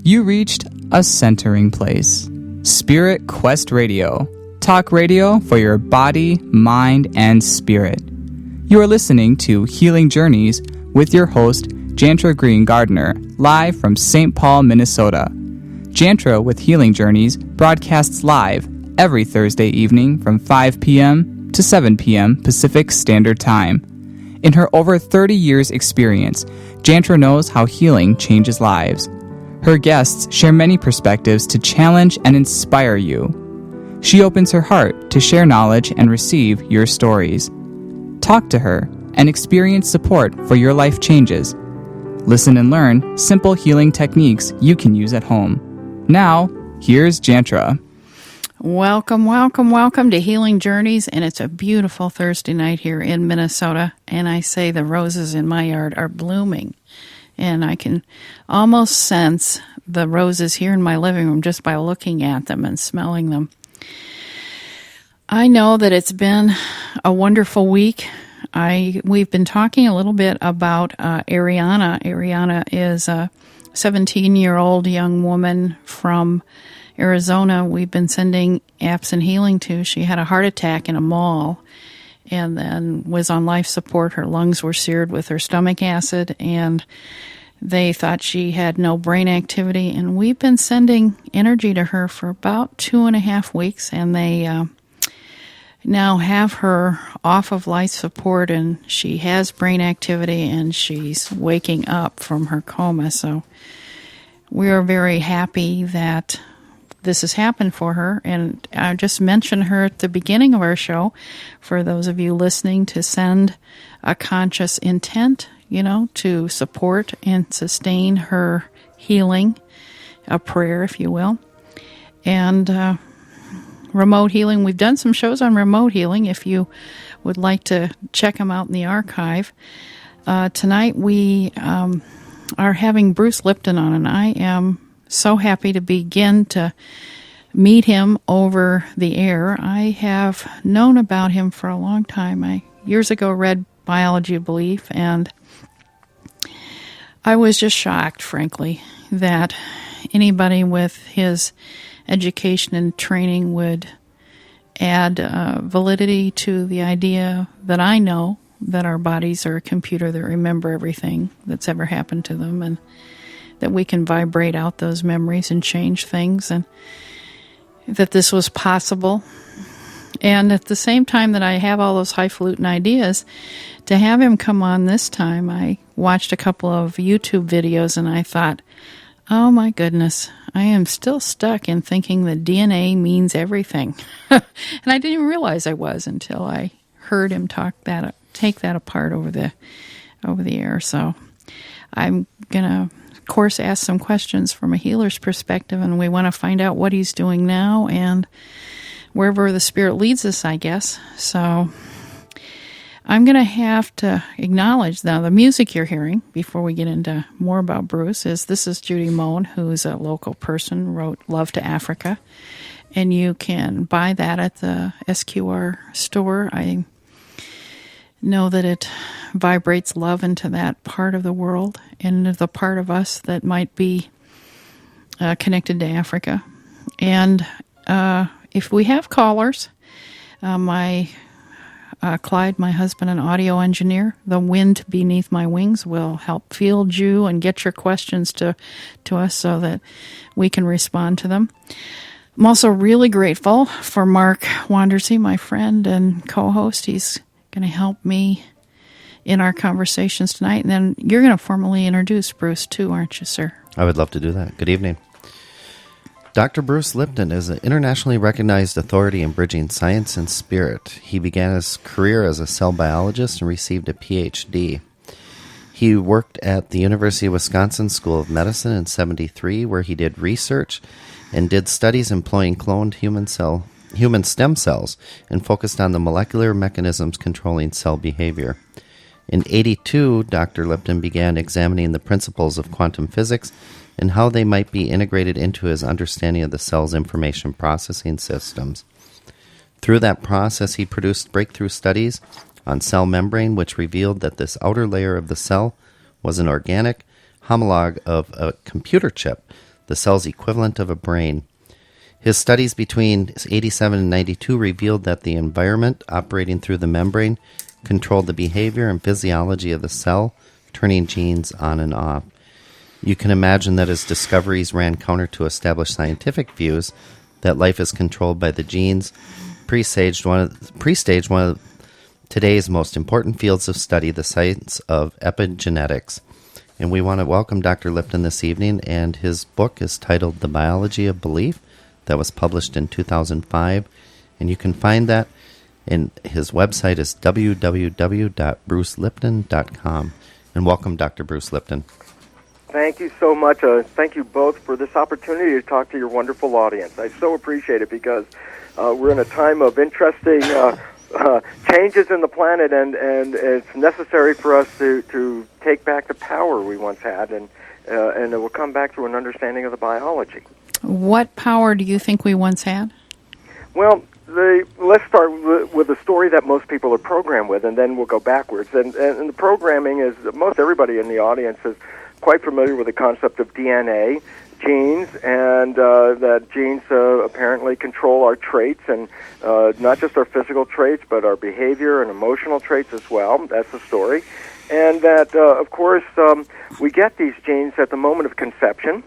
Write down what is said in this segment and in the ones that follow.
You reached a centering place. Spirit Quest Radio. Talk radio for your body, mind, and spirit. You are listening to Healing Journeys with your host, Jaentra Green Gardner, live from St. Paul, Minnesota. Jaentra with Healing Journeys broadcasts live every Thursday evening from 5 p.m. to 7 p.m. Pacific Standard Time. In her over 30 years experience, Jaentra knows how healing changes lives. Her guests share many perspectives to challenge and inspire you. She opens her heart to share knowledge and receive your stories. Talk to her and experience support for your life changes. Listen and learn simple healing techniques you can use at home. Now, here's Jaentra. Welcome, welcome, welcome to Healing Journeys, and it's a beautiful Thursday night here in Minnesota, and I say the roses in my yard are blooming. And I can almost sense the roses here in my living room just by looking at them and smelling them. I know that it's been a wonderful week. We've been talking a little bit about Ariana. Ariana is a 17-year-old young woman from Arizona. We've been sending apps and healing to. She had a heart attack in a mall and then was on life support. Her lungs were seared with her stomach acid, and they thought she had no brain activity. And we've been sending energy to her for about 2.5 weeks, and they now have her off of life support, and she has brain activity, and she's waking up from her coma. So we are very happy that this has happened for her, and I just mentioned her at the beginning of our show for those of you listening to send a conscious intent, to support and sustain her healing, a prayer, if you will. And remote healing, we've done some shows on remote healing if you would like to check them out in the archive. Tonight we are having Bruce Lipton on, and I am so happy to begin to meet him over the air. I have known about him for a long time. I years ago read Biology of Belief, and I was just shocked, frankly, that anybody with his education and training would add validity to the idea that I know that our bodies are a computer that remember everything that's ever happened to them, and that we can vibrate out those memories and change things, and that this was possible. And at the same time that I have all those highfalutin ideas, to have him come on this time, I watched a couple of YouTube videos and I thought, oh my goodness, I am still stuck in thinking that DNA means everything. And I didn't even realize I was until I heard him take that apart over the air. So I'm going to, of course, ask some questions from a healer's perspective, and we want to find out what he's doing now and wherever the Spirit leads us, I guess. So I'm going to have to acknowledge now the music you're hearing before we get into more about Bruce this is Judy Moan, who's a local person, wrote Love to Africa, and you can buy that at the SQR store. I know that it vibrates love into that part of the world and the part of us that might be connected to Africa. And if we have callers, Clyde, my husband, an audio engineer, the wind beneath my wings will help field you and get your questions to us so that we can respond to them. I'm also really grateful for Mark Wandersey, my friend and co-host. He's going to help me in our conversations tonight. And then you're going to formally introduce Bruce too, aren't you, sir? I would love to do that. Good evening. Dr. Bruce Lipton is an internationally recognized authority in bridging science and spirit. He began his career as a cell biologist and received a PhD. He worked at the University of Wisconsin School of Medicine in 1973, where he did research and did studies employing cloned human stem cells and focused on the molecular mechanisms controlling cell behavior. In 1982, Dr. Lipton began examining the principles of quantum physics and how they might be integrated into his understanding of the cell's information processing systems. Through that process, he produced breakthrough studies on cell membrane, which revealed that this outer layer of the cell was an organic, homologue of a computer chip, the cell's equivalent of a brain. His studies between 87 and 92 revealed that the environment operating through the membrane controlled the behavior and physiology of the cell, turning genes on and off. You can imagine that his discoveries ran counter to established scientific views that life is controlled by the genes, presaged one of today's most important fields of study, the science of epigenetics. And we want to welcome Dr. Lipton this evening, and his book is titled The Biology of Belief, that was published in 2005. And you can find that in his website is www.brucelipton.com. And welcome, Dr. Bruce Lipton. Thank you so much. Thank you both for this opportunity to talk to your wonderful audience. I so appreciate it because we're in a time of interesting changes in the planet, and it's necessary for us to take back the power we once had, and it will come back to an understanding of the biology. What power do you think we once had? Well, let's start with the story that most people are programmed with, and then we'll go backwards. And the programming is, most everybody in the audience is quite familiar with the concept of DNA, genes, and that genes apparently control our traits, and not just our physical traits, but our behavior and emotional traits as well. That's the story. And that, of course, we get these genes at the moment of conception.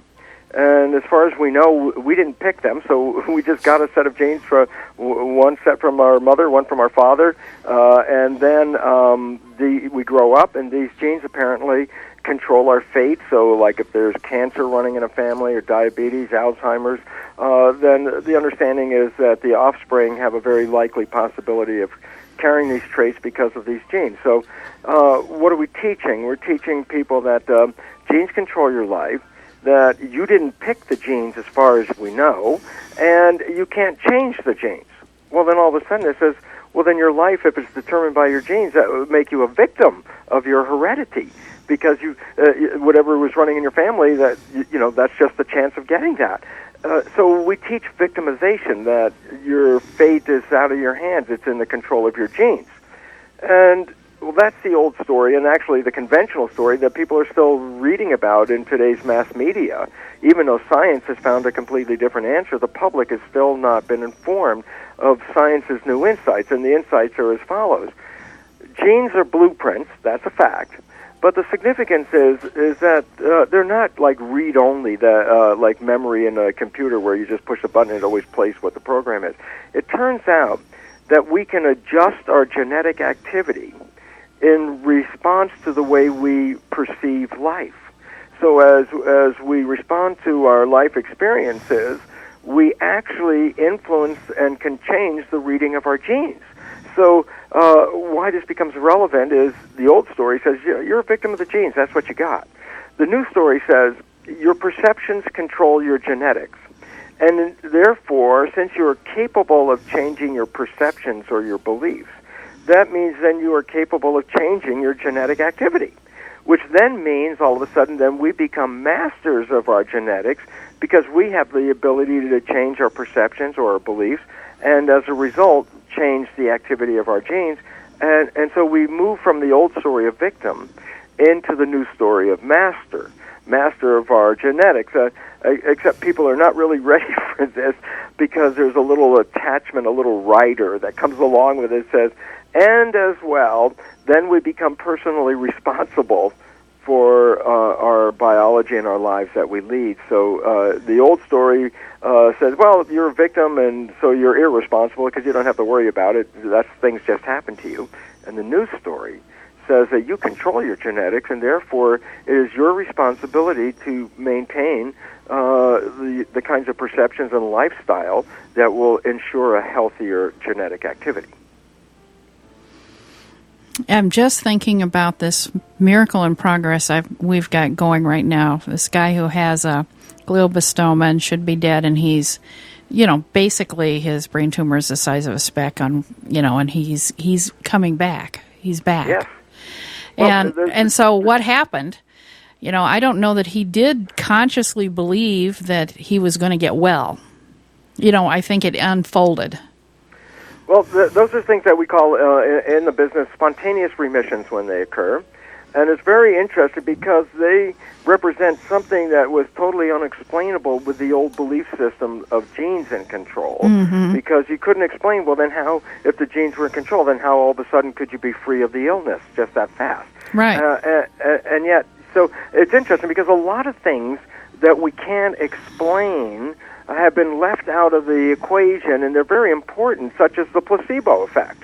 And as far as we know, we didn't pick them, so we just got a set of genes, one set from our mother, one from our father, and then we grow up, and these genes apparently control our fate. So, like if there's cancer running in a family, or diabetes, Alzheimer's, then the understanding is that the offspring have a very likely possibility of carrying these traits because of these genes. So, what are we teaching? We're teaching people that genes control your life, that you didn't pick the genes as far as we know, and you can't change the genes. Well, then all of a sudden it says, well, then your life, if it's determined by your genes, that would make you a victim of your heredity, because you whatever was running in your family, that that's just the chance of getting that. So we teach victimization, that your fate is out of your hands. It's in the control of your genes. And well, that's the old story, and actually the conventional story that people are still reading about in today's mass media. Even though science has found a completely different answer, the public has still not been informed of science's new insights, and the insights are as follows. Genes are blueprints, that's a fact, but the significance is that they're not like read-only, like memory in a computer where you just push a button and it always plays what the program is. It turns out that we can adjust our genetic activity in response to the way we perceive life. So as we respond to our life experiences, we actually influence and can change the reading of our genes. So why this becomes relevant is the old story says, you're a victim of the genes, that's what you got. The new story says, your perceptions control your genetics. And therefore, since you are capable of changing your perceptions or your beliefs, that means then you are capable of changing your genetic activity, which then means all of a sudden then we become masters of our genetics because we have the ability to change our perceptions or our beliefs, and as a result, change the activity of our genes. And so we move from the old story of victim into the new story of master of our genetics. Except people are not really ready for this because there's a little attachment, a little rider that comes along with it that says, and as well, then we become personally responsible for our biology and our lives that we lead. So the old story says, well, you're a victim, and so you're irresponsible because you don't have to worry about it. Things just happen to you. And the new story says that you control your genetics, and therefore it is your responsibility to maintain the kinds of perceptions and lifestyle that will ensure a healthier genetic activity. I'm just thinking about this miracle in progress we've got going right now. This guy who has a glioblastoma and should be dead, and he's, basically his brain tumor is the size of a speck on, and he's coming back. He's back. Yes. Well, and so what happened? I don't know that he did consciously believe that he was going to get well. I think it unfolded. Well, those are things that we call in the business spontaneous remissions when they occur. And it's very interesting because they represent something that was totally unexplainable with the old belief system of genes in control. Because you couldn't explain, well, then how, if the genes were in control, then how all of a sudden could you be free of the illness just that fast? Right. And yet, so it's interesting because a lot of things that we can't explain have been left out of the equation, and they're very important, such as the placebo effect.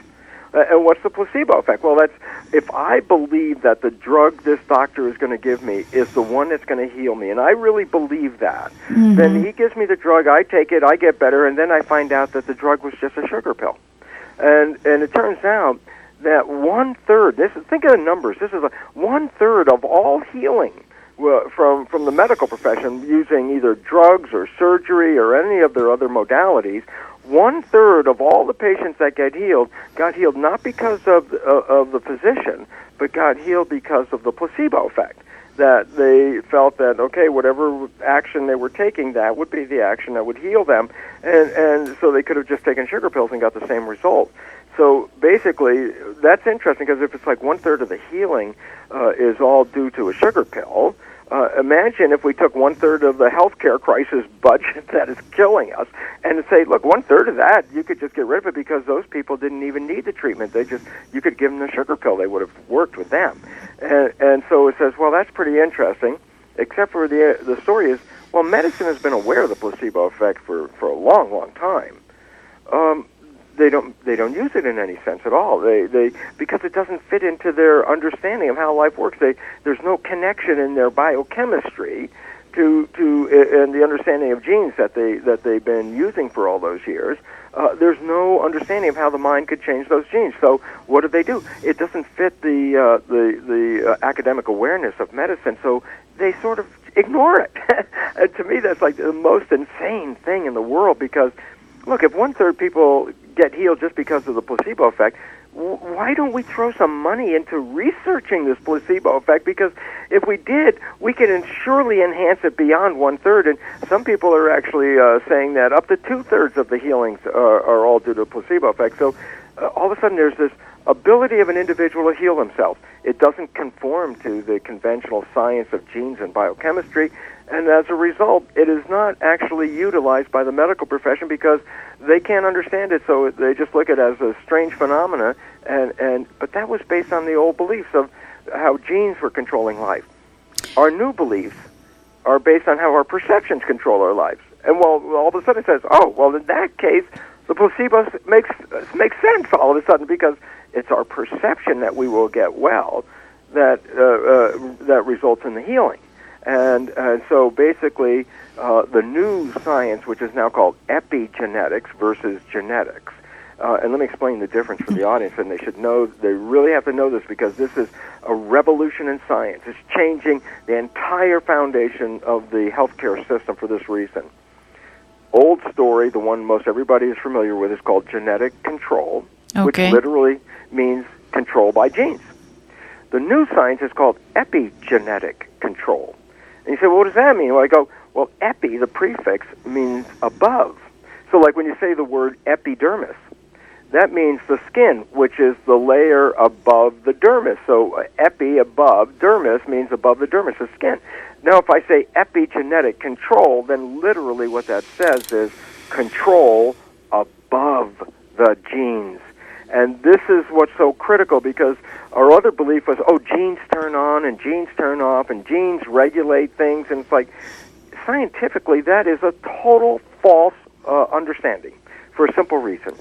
And what's the placebo effect? Well, that's if I believe that the drug this doctor is going to give me is the one that's going to heal me, and I really believe that, then he gives me the drug, I take it, I get better, and then I find out that the drug was just a sugar pill. And it turns out that 1/3, think of the numbers, this is 1/3 of all healing from the medical profession using either drugs or surgery or any of their other modalities. 1/3 of all the patients that got healed not because of the physician, but got healed because of the placebo effect. That they felt that, okay, whatever action they were taking, that would be the action that would heal them. And so they could have just taken sugar pills and got the same result. So basically, that's interesting because if it's like 1/3 of the healing is all due to a sugar pill, imagine if we took 1/3 of the healthcare crisis budget that is killing us and say, look, 1/3 of that, you could just get rid of it because those people didn't even need the treatment. You could give them the sugar pill. They would have worked with them. And so it says, well, that's pretty interesting, except for the story is, well, medicine has been aware of the placebo effect for a long, long time. They don't use it in any sense at all. They because it doesn't fit into their understanding of how life works. There's no connection in their biochemistry to and the understanding of genes that they've been using for all those years. There's no understanding of how the mind could change those genes. So what do? It doesn't fit the academic awareness of medicine. So they sort of ignore it. And to me, that's like the most insane thing in the world because, look, if 1/3 people get healed just because of the placebo effect, why don't we throw some money into researching this placebo effect? Because if we did, we could surely enhance it beyond 1/3. And some people are actually saying that up to 2/3 of the healings are all due to placebo effect. So all of a sudden there's this ability of an individual to heal themselves. It doesn't conform to the conventional science of genes and biochemistry. And as a result, it is not actually utilized by the medical profession because they can't understand it, so they just look at it as a strange phenomena. But that was based on the old beliefs of how genes were controlling life. Our new beliefs are based on how our perceptions control our lives. And all of a sudden it says, oh, well, in that case, the placebo makes sense all of a sudden because it's our perception that we will get well that results in the healing. And so basically, the new science, which is now called epigenetics versus genetics, and let me explain the difference for the audience, and they really have to know this because this is a revolution in science. It's changing the entire foundation of the healthcare system for this reason. Old story, the one most everybody is familiar with, is called genetic control, which literally means control by genes. The new science is called epigenetic control. And you say, well, what does that mean? Well, I go, well, epi, the prefix, means above. So like when you say the word epidermis, that means the skin, which is the layer above the dermis. So epi, above, dermis means above the dermis, the skin. Now, if I say epigenetic control, then literally what that says is control above the genes. And this is what's so critical because our other belief was, genes turn on and genes turn off and genes regulate things. And it's like, scientifically, that is a total false understanding for a simple reason.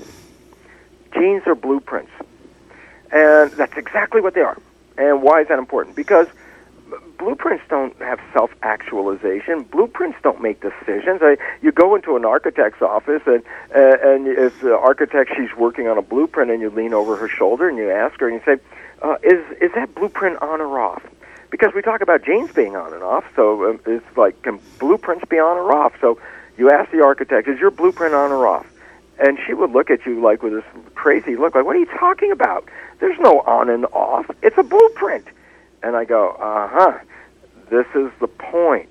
Genes are blueprints. And that's exactly what they are. And why is that important? Because blueprints don't have self-actualization. Blueprints don't make decisions. You go into an architect's office, and if the architect, she's working on a blueprint, and you lean over her shoulder, and you ask her, and you say, is that blueprint on or off? Because we talk about genes being on and off, so it's like, can blueprints be on or off? So you ask the architect, is your blueprint on or off? And she would look at you like with this crazy look, like, what are you talking about? There's no on and off. It's a blueprint. And I go, this is the point.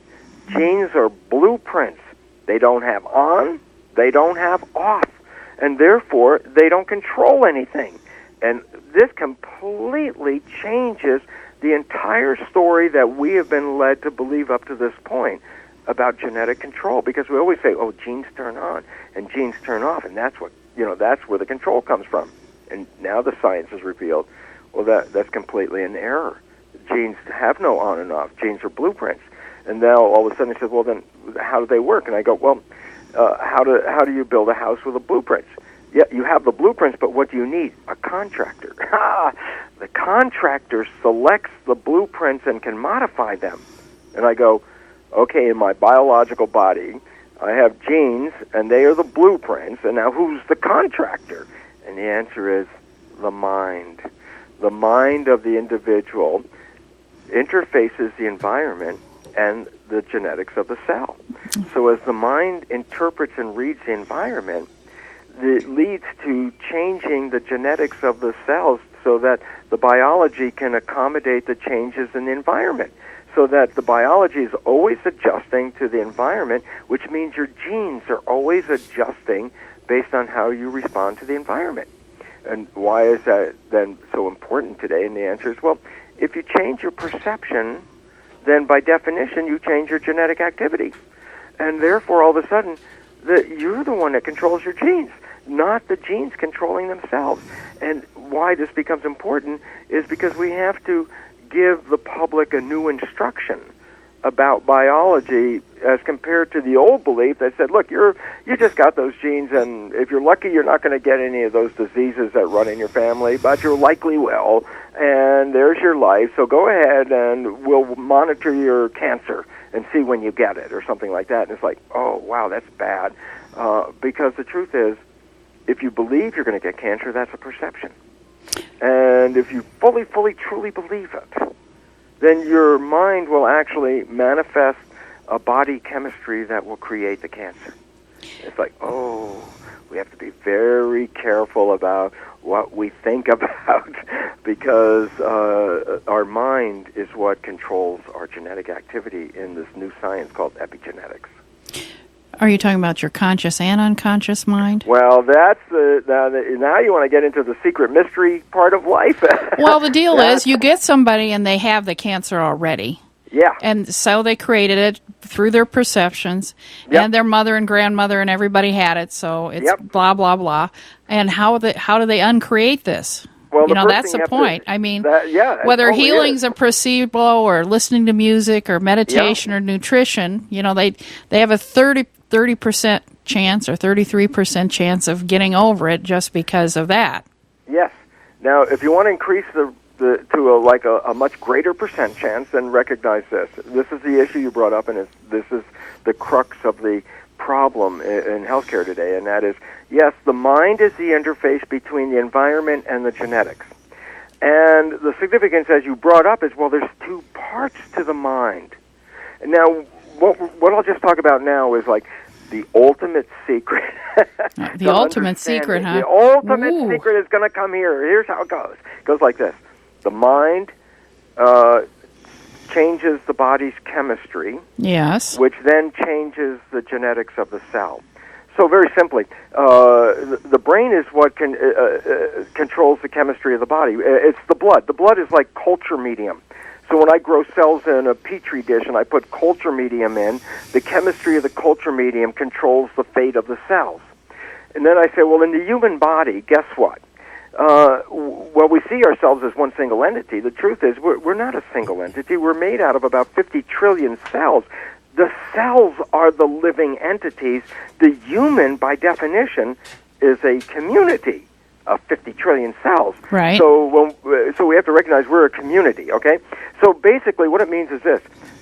Genes are blueprints. They don't have on, they don't have off, and therefore they don't control anything. And this completely changes the entire story that we have been led to believe up to this point about genetic control, because we always say, oh, genes turn on and genes turn off, and that's what, that's where the control comes from. And now the science has revealed, well, that's completely an error. Genes have no on and off. Genes are blueprints. And now all of a sudden he says, well, then how do they work? And I go, well, how do you build a house with the blueprints? Yeah, you have the blueprints, but what do you need? A contractor. The contractor selects the blueprints and can modify them. And I go, okay, in my biological body, I have genes, and they are the blueprints, and now who's the contractor? And the answer is the mind. The mind of the individual interfaces the environment and the genetics of the cell. So as the mind interprets and reads the environment, it leads to changing the genetics of the cells so that the biology can accommodate the changes in the environment. So that the biology is always adjusting to the environment, which means your genes are always adjusting based on how you respond to the environment. And why is that then so important today? And the answer is, well, if you change your perception, then by definition you change your genetic activity. And therefore, all of a sudden, you're the one that controls your genes, not the genes controlling themselves. And why this becomes important is because we have to give the public a new instruction about biology as compared to the old belief that said, look, you just got those genes, and if you're lucky, you're not going to get any of those diseases that run in your family, but you're likely will, and there's your life, so go ahead and we'll monitor your cancer and see when you get it, or something like that. And it's like, oh, wow, that's bad. Because the truth is, if you believe you're going to get cancer, that's a perception. And if you fully, truly believe it, then your mind will actually manifest a body chemistry that will create the cancer. It's like, oh, we have to be very careful about what we think about because our mind is what controls our genetic activity in this new science called epigenetics. Are you talking about your conscious and unconscious mind? Well, that's now you want to get into the secret mystery part of life. Well, the deal is you get somebody and they have the cancer already. Yeah. And so they created it through their perceptions, and their mother and grandmother and everybody had it, so it's blah, blah, blah. And how do they uncreate this? Well, that's the point. I mean, whether healing's a placebo or listening to music or meditation or nutrition, they have a 30% chance or 33% chance of getting over it just because of that. Yes. Now, if you want to increase to a much greater percent chance, then recognize this. This is the issue you brought up, and this is the crux of the problem in healthcare today, and that is, yes, the mind is the interface between the environment and the genetics. And the significance, as you brought up, is, well, there's two parts to the mind. Now, what I'll just talk about now is like the ultimate secret. The ultimate secret, huh? The ultimate secret is going to come here. Here's how it goes. It goes like this. The mind changes the body's chemistry. Yes. Which then changes the genetics of the cell. So very simply, the brain is what controls the chemistry of the body. It's the blood. The blood is like culture medium. So when I grow cells in a petri dish and I put culture medium in, the chemistry of the culture medium controls the fate of the cells. And then I say, well, in the human body, guess what? Well, we see ourselves as one single entity. The truth is we're not a single entity. We're made out of about 50 trillion cells. The cells are the living entities. The human, by definition, is a community of 50 trillion cells. Right. So we have to recognize we're a community, okay? So basically what it means is this.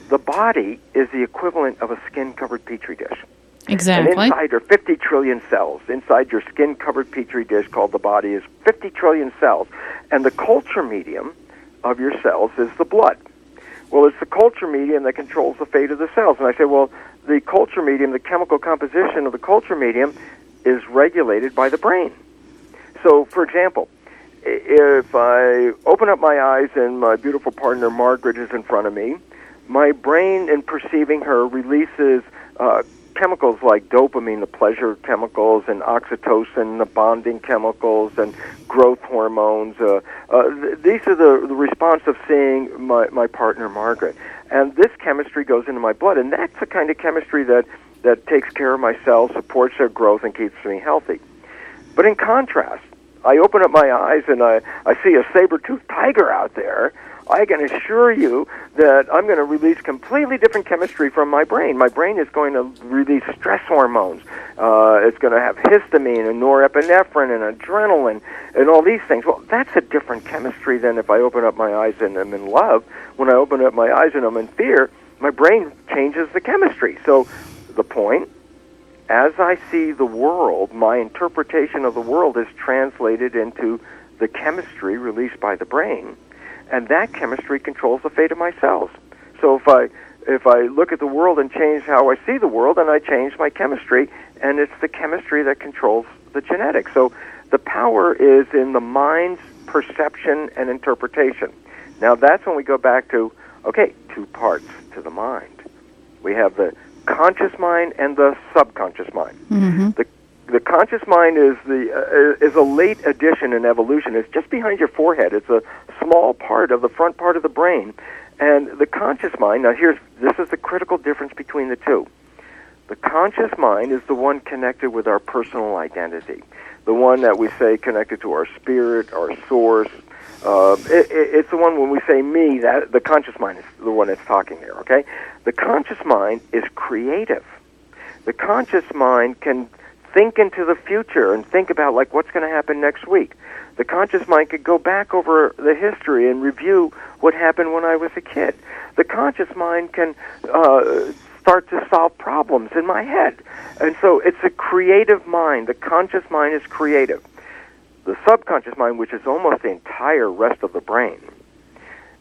The body is the equivalent of a skin-covered petri dish. Exactly. And inside are 50 trillion cells. Inside your skin-covered petri dish called the body is 50 trillion cells. And the culture medium of your cells is the blood. Well, it's the culture medium that controls the fate of the cells. And I say, well, the culture medium, the chemical composition of the culture medium is regulated by the brain. So, for example, if I open up my eyes and my beautiful partner Margaret is in front of me, my brain, in perceiving her, releases chemicals like dopamine, the pleasure chemicals, and oxytocin, the bonding chemicals, and growth hormones. These are the response of seeing my partner, Margaret. And this chemistry goes into my blood, and that's the kind of chemistry that takes care of my cells, supports their growth, and keeps me healthy. But in contrast, I open up my eyes and I see a saber-toothed tiger out there. I can assure you that I'm going to release completely different chemistry from my brain. My brain is going to release stress hormones. It's going to have histamine and norepinephrine and adrenaline and all these things. Well, that's a different chemistry than if I open up my eyes and I'm in love. When I open up my eyes and I'm in fear, my brain changes the chemistry. So the point, as I see the world, my interpretation of the world is translated into the chemistry released by the brain. And that chemistry controls the fate of my cells. So if I look at the world and change how I see the world, then I change my chemistry, and it's the chemistry that controls the genetics. So the power is in the mind's perception and interpretation. Now that's when we go back to, okay, two parts to the mind. We have the conscious mind and the subconscious mind. Mm-hmm. The conscious mind is a late addition in evolution. It's just behind your forehead. It's a small part of the front part of the brain. And the conscious mind, now this is the critical difference between the two. The conscious mind is the one connected with our personal identity, the one that we say connected to our spirit, our source. It's the one when we say me, that the conscious mind is the one that's talking there, okay? The conscious mind is creative. The conscious mind can think into the future and think about like what's going to happen next week. The conscious mind could go back over the history and review what happened when I was a kid. The conscious mind can start to solve problems in my head. And so it's a creative mind. The conscious mind is creative. The subconscious mind, which is almost the entire rest of the brain,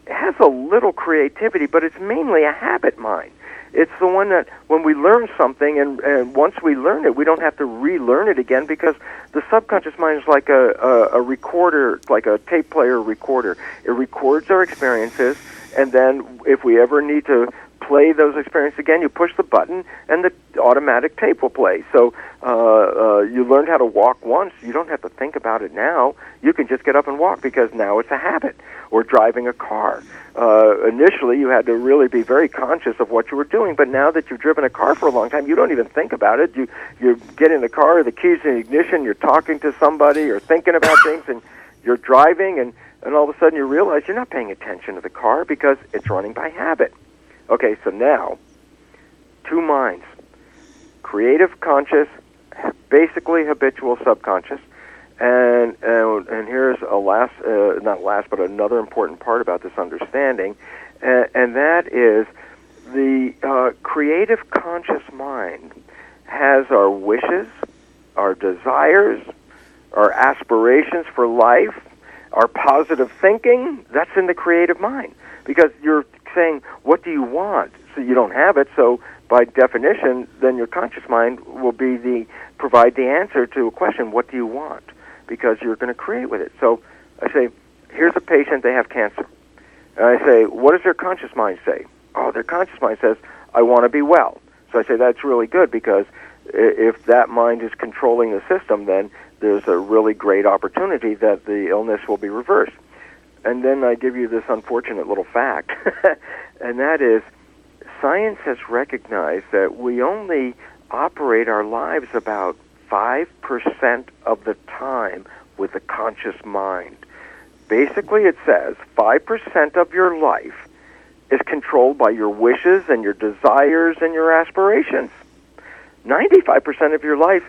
it has a little creativity, but it's mainly a habit mind. It's the one that when we learn something, and once we learn it, we don't have to relearn it again, because the subconscious mind is like a recorder, like a tape player recorder. It records our experiences, and then if we ever need to play those experiences again, you push the button, and the automatic tape will play. So you learned how to walk once. You don't have to think about it now. You can just get up and walk because now it's a habit. Or driving a car. Initially, you had to really be very conscious of what you were doing, but now that you've driven a car for a long time, you don't even think about it. You get in the car, the keys in the ignition, you're talking to somebody, you're thinking about things, and you're driving, and all of a sudden you realize you're not paying attention to the car because it's running by habit. Okay, so now, two minds. Creative conscious, basically habitual subconscious. And here's but another important part about this understanding, and that is the creative conscious mind has our wishes, our desires, our aspirations for life, our positive thinking. That's in the creative mind, because you're saying, what do you want? So you don't have it, so by definition, then your conscious mind will provide the answer to a question, what do you want? Because you're going to create with it. So I say, here's a patient, they have cancer. And I say, what does their conscious mind say? Oh, their conscious mind says, I want to be well. So I say, that's really good, because if that mind is controlling the system, then there's a really great opportunity that the illness will be reversed. And then I give you this unfortunate little fact, and that is, science has recognized that we only operate our lives about 5% of the time with a conscious mind. Basically, it says 5% of your life is controlled by your wishes and your desires and your aspirations. 95% of your life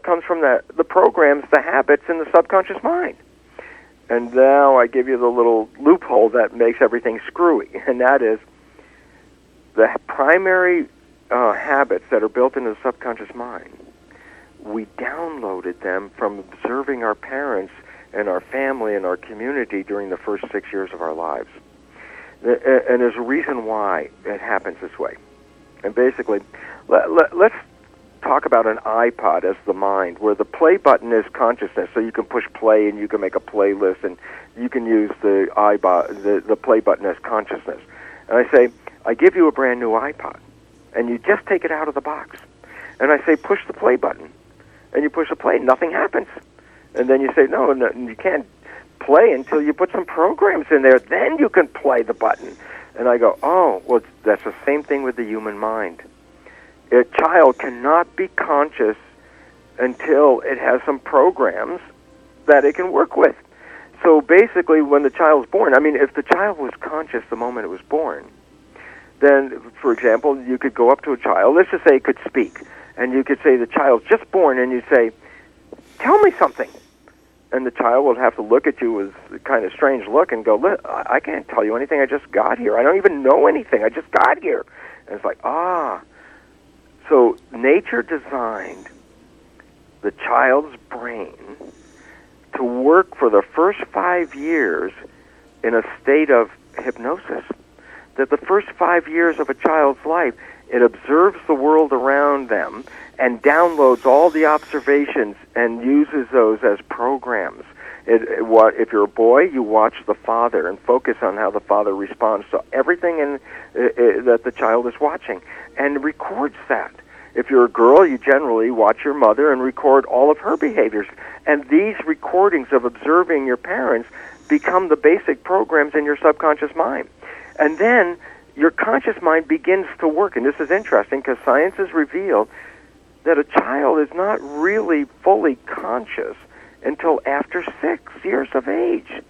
comes from the programs, the habits, and the subconscious mind. And now I give you the little loophole that makes everything screwy, and that is the primary habits that are built into the subconscious mind. We downloaded them from observing our parents and our family and our community during the first 6 years of our lives. And there's a reason why it happens this way. And basically, let's talk about an iPod as the mind, where the play button is consciousness, so you can push play and you can make a playlist, and you can use the play button as consciousness. And I say, I give you a brand new iPod, and you just take it out of the box. And I say, push the play button. And you push the play, nothing happens. And then you say, no, you can't play until you put some programs in there. Then you can play the button. And I go, oh, well, that's the same thing with the human mind. A child cannot be conscious until it has some programs that it can work with. So basically, when the child's born, I mean, if the child was conscious the moment it was born, then, for example, you could go up to a child, let's just say it could speak, and you could say, the child's just born, and you say, tell me something. And the child will have to look at you with a kind of strange look and go, look, I can't tell you anything, I just got here. I don't even know anything, I just got here. And it's like, So nature designed the child's brain to work for the first 5 years in a state of hypnosis. That the first 5 years of a child's life, it observes the world around them and downloads all the observations and uses those as programs. If you're a boy, you watch the father and focus on how the father responds to everything that the child is watching and records that. If you're a girl, you generally watch your mother and record all of her behaviors. And these recordings of observing your parents become the basic programs in your subconscious mind. And then your conscious mind begins to work. And this is interesting because science has revealed that a child is not really fully conscious until after 6 years of age.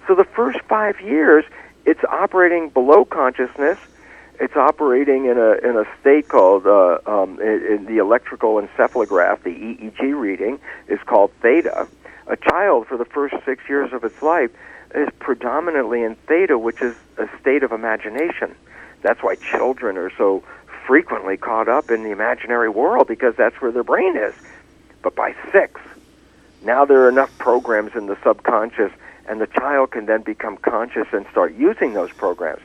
So the first 5 years, it's operating below consciousness. It's operating in a state called, in the electrical encephalograph, the EEG reading, is called theta. A child, for the first 6 years of its life, is predominantly in theta, which is a state of imagination. That's why children are so frequently caught up in the imaginary world, because that's where their brain is. But by 6, now there are enough programs in the subconscious, and the child can then become conscious and start using those programs.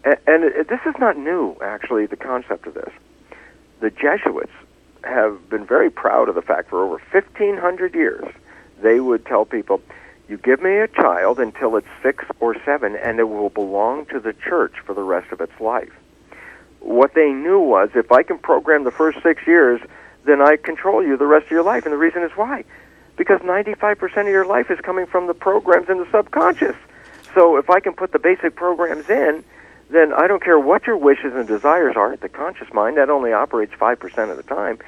And this is not new, actually, the concept of this. The Jesuits have been very proud of the fact for over 1,500 years, they would tell people, you give me a child until it's 6 or 7, and it will belong to the church for the rest of its life. What they knew was, if I can program the first 6 years, then I control you the rest of your life. And the reason is why? Because 95% of your life is coming from the programs in the subconscious. So if I can put the basic programs in, then I don't care what your wishes and desires are. The conscious mind, that only operates 5% of the time.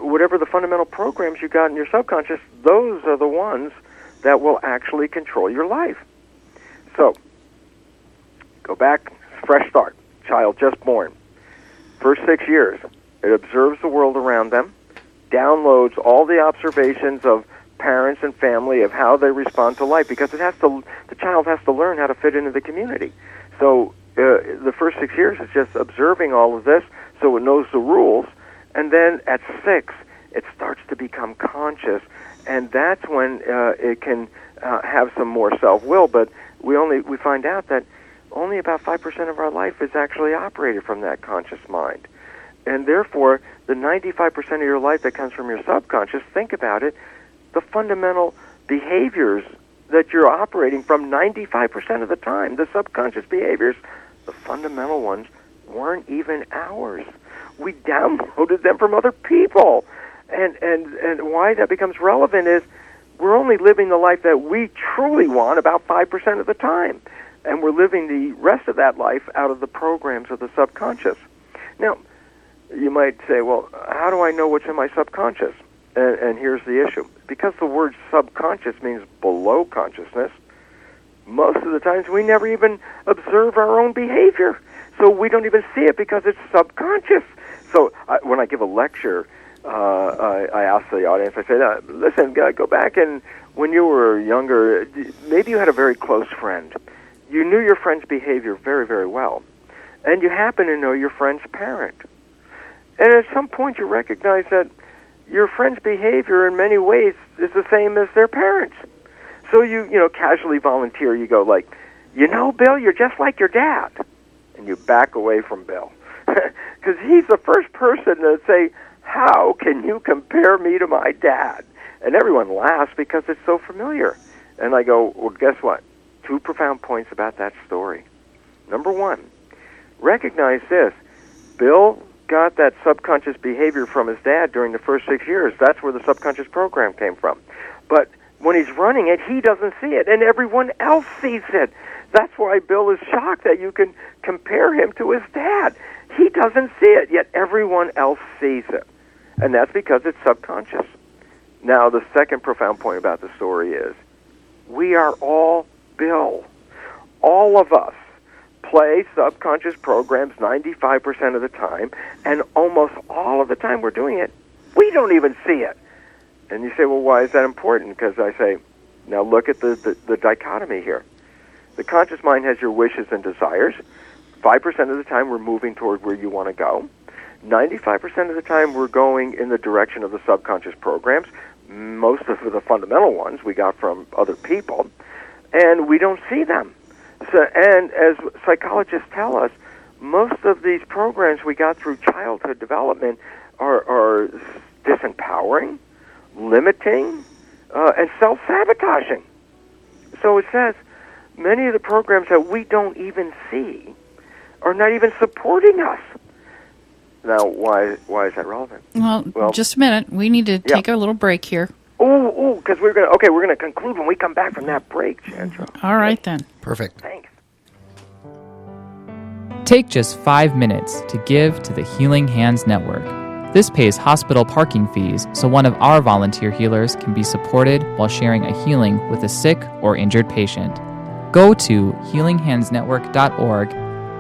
Whatever the fundamental programs you got in your subconscious, those are the ones that will actually control your life. So, go back, fresh start. Child just born. First 6 years, it observes the world around them, downloads all the observations of parents and family of how they respond to life, because the child has to learn how to fit into the community. So the first 6 years is just observing all of this, so it knows the rules, and then at 6, it starts to become conscious, and that's when it can have some more self-will. But we find out that only about 5% of our life is actually operated from that conscious mind. And therefore, the 95% of your life that comes from your subconscious, think about it, the fundamental behaviors that you're operating from 95% of the time, the subconscious behaviors, the fundamental ones, weren't even ours. We downloaded them from other people. And why that becomes relevant is we're only living the life that we truly want about 5% of the time. And we're living the rest of that life out of the programs of the subconscious. Now, you might say, well, how do I know what's in my subconscious? And here's the issue. Because the word subconscious means below consciousness, most of the times we never even observe our own behavior. So we don't even see it because it's subconscious. So when I give a lecture, I ask the audience, I say, listen, go back, and when you were younger, maybe you had a very close friend. You knew your friend's behavior very, very well. And you happen to know your friend's parent. And at some point you recognize that your friend's behavior in many ways is the same as their parents. So you casually volunteer. You go like, Bill, you're just like your dad. And you back away from Bill. Because he's the first person to say, how can you compare me to my dad? And everyone laughs because it's so familiar. And I go, well, guess what? 2 profound points about that story. Number 1, recognize this. Bill got that subconscious behavior from his dad during the first 6 years. That's where the subconscious program came from. But when he's running it, he doesn't see it, and everyone else sees it. That's why Bill is shocked that you can compare him to his dad. He doesn't see it, yet everyone else sees it. And that's because it's subconscious. Now, the second profound point about the story is we are all Bill. All of us play subconscious programs 95% of the time, and almost all of the time we're doing it, we don't even see it. And you say, well, why is that important? Because I say, now look at the dichotomy here. The conscious mind has your wishes and desires. 5% of the time we're moving toward where you want to go. 95% of the time we're going in the direction of the subconscious programs. Most of the fundamental ones we got from other people, and we don't see them. So, and as psychologists tell us, most of these programs we got through childhood development are disempowering, limiting, and self-sabotaging. So it says many of the programs that we don't even see are not even supporting us. Now, why is that relevant? Well, just a minute. We need to take a little break here. Because we're gonna conclude when we come back from that break, Jaentra. All right, then. Perfect. Thanks. Take just 5 minutes to give to the Healing Hands Network. This pays hospital parking fees so one of our volunteer healers can be supported while sharing a healing with a sick or injured patient. Go to healinghandsnetwork.org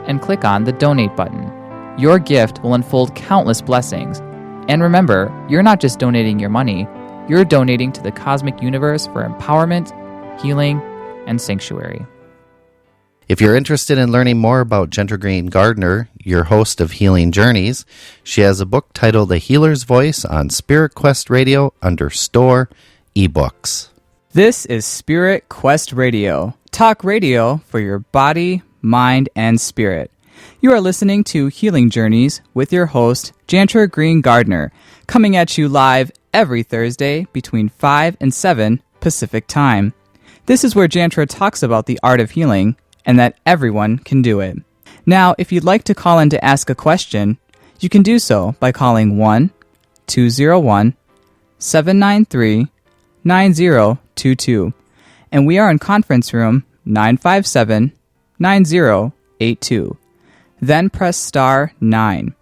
and click on the Donate button. Your gift will unfold countless blessings. And remember, you're not just donating your money, you're donating to the cosmic universe for empowerment, healing, and sanctuary. If you're interested in learning more about Jaentra Green Gardner, your host of Healing Journeys, she has a book titled A Healer's Voice on Spirit Quest Radio under Store eBooks. This is Spirit Quest Radio, talk radio for your body, mind, and spirit. You are listening to Healing Journeys with your host, Jaentra Green Gardner, coming at you live every Thursday between 5 and 7 Pacific Time. This is where Jaentra talks about the art of healing and that everyone can do it. Now, if you'd like to call in to ask a question, you can do so by calling 1-201-793-9022. And we are in conference room 957-9082. Then press star 9.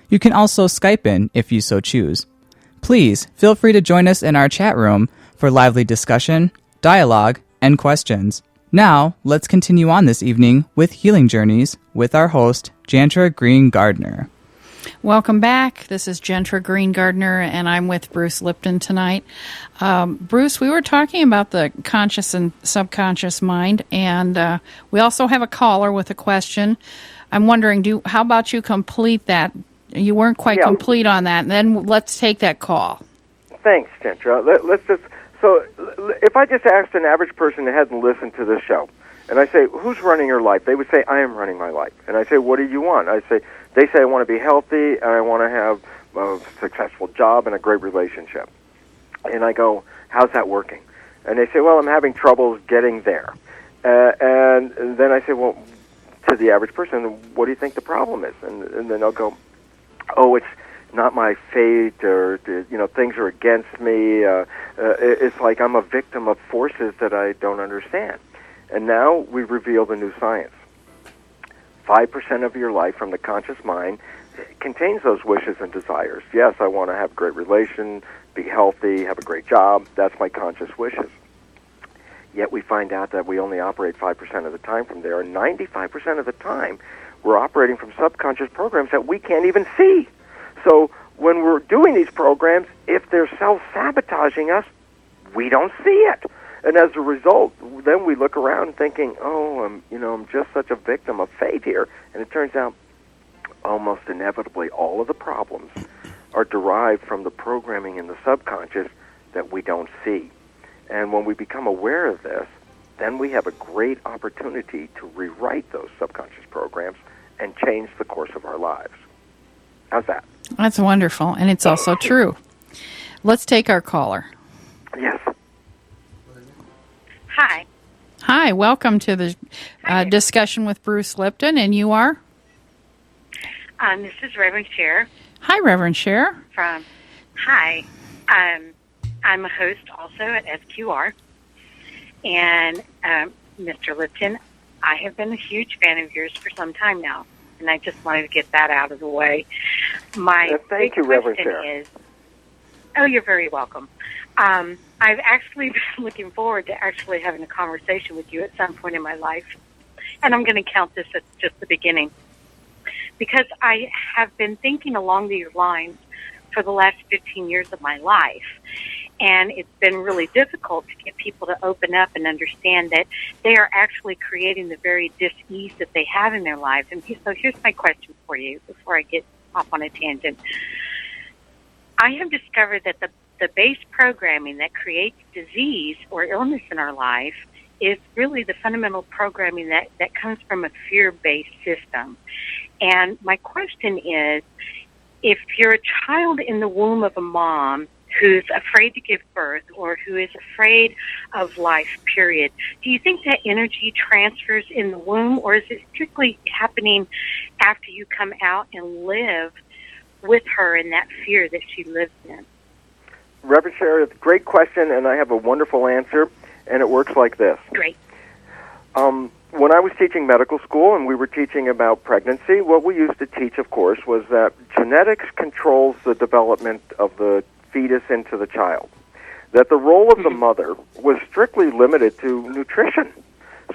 You can also Skype in if you so choose. Please feel free to join us in our chat room for lively discussion, dialogue, and questions. Now, let's continue on this evening with Healing Journeys with our host, Jaentra Green Gardner. Welcome back. This is Jaentra Green Gardner, and I'm with Bruce Lipton tonight. Bruce, we were talking about the conscious and subconscious mind, and we also have a caller with a question. I'm wondering, how about you complete that? You weren't quite complete on that, and then let's take that call. Thanks, Jaentra. Let's just... So, if I just asked an average person that hadn't listened to this show, and I say, who's running your life? They would say, I am running my life. And I say, what do you want? They say, I want to be healthy, and I want to have a successful job and a great relationship. And I go, how's that working? And they say, well, I'm having troubles getting there. And then I say, well, to the average person, what do you think the problem is? And then they'll go, oh, it's not my fate, or things are against me. It's like I'm a victim of forces that I don't understand. And now we reveal the new science. 5% of your life from the conscious mind contains those wishes and desires. Yes, I want to have a great relation, be healthy, have a great job. That's my conscious wishes. Yet we find out that we only operate 5% of the time from there, and 95% of the time we're operating from subconscious programs that we can't even see. So when we're doing these programs, if they're self-sabotaging us, we don't see it. And as a result, then we look around thinking, I'm just such a victim of fate here. And it turns out almost inevitably all of the problems are derived from the programming in the subconscious that we don't see. And when we become aware of this, then we have a great opportunity to rewrite those subconscious programs and change the course of our lives. How's that? That's wonderful, and it's also true. Let's take our caller. Yes. Hi. Hi, welcome to the discussion with Bruce Lipton, and you are? This is Reverend Cher Hi, Reverend Cher. from. Hi, I'm a host also at SQR, and Mr. Lipton, I have been a huge fan of yours for some time now, and I just wanted to get that out of the way. My thank you, big Reverend question Cher. is, oh, you're very welcome. I've actually been looking forward to actually having a conversation with you at some point in my life, and I'm going to count this as just the beginning, because I have been thinking along these lines for the last 15 years of my life. And it's been really difficult to get people to open up and understand that they are actually creating the very dis-ease that they have in their lives. And so here's my question for you before I get off on a tangent. I have discovered that the base programming that creates disease or illness in our life is really the fundamental programming that comes from a fear-based system. And my question is, if you're a child in the womb of a mom who's afraid to give birth or who is afraid of life, period, do you think that energy transfers in the womb, or is it strictly happening after you come out and live with her in that fear that she lives in? Reverend Cher, it's a great question, and I have a wonderful answer, and it works like this. Great. When I was teaching medical school and we were teaching about pregnancy, what we used to teach, of course, was that genetics controls the development of the fetus into the child. That the role of the mother was strictly limited to nutrition.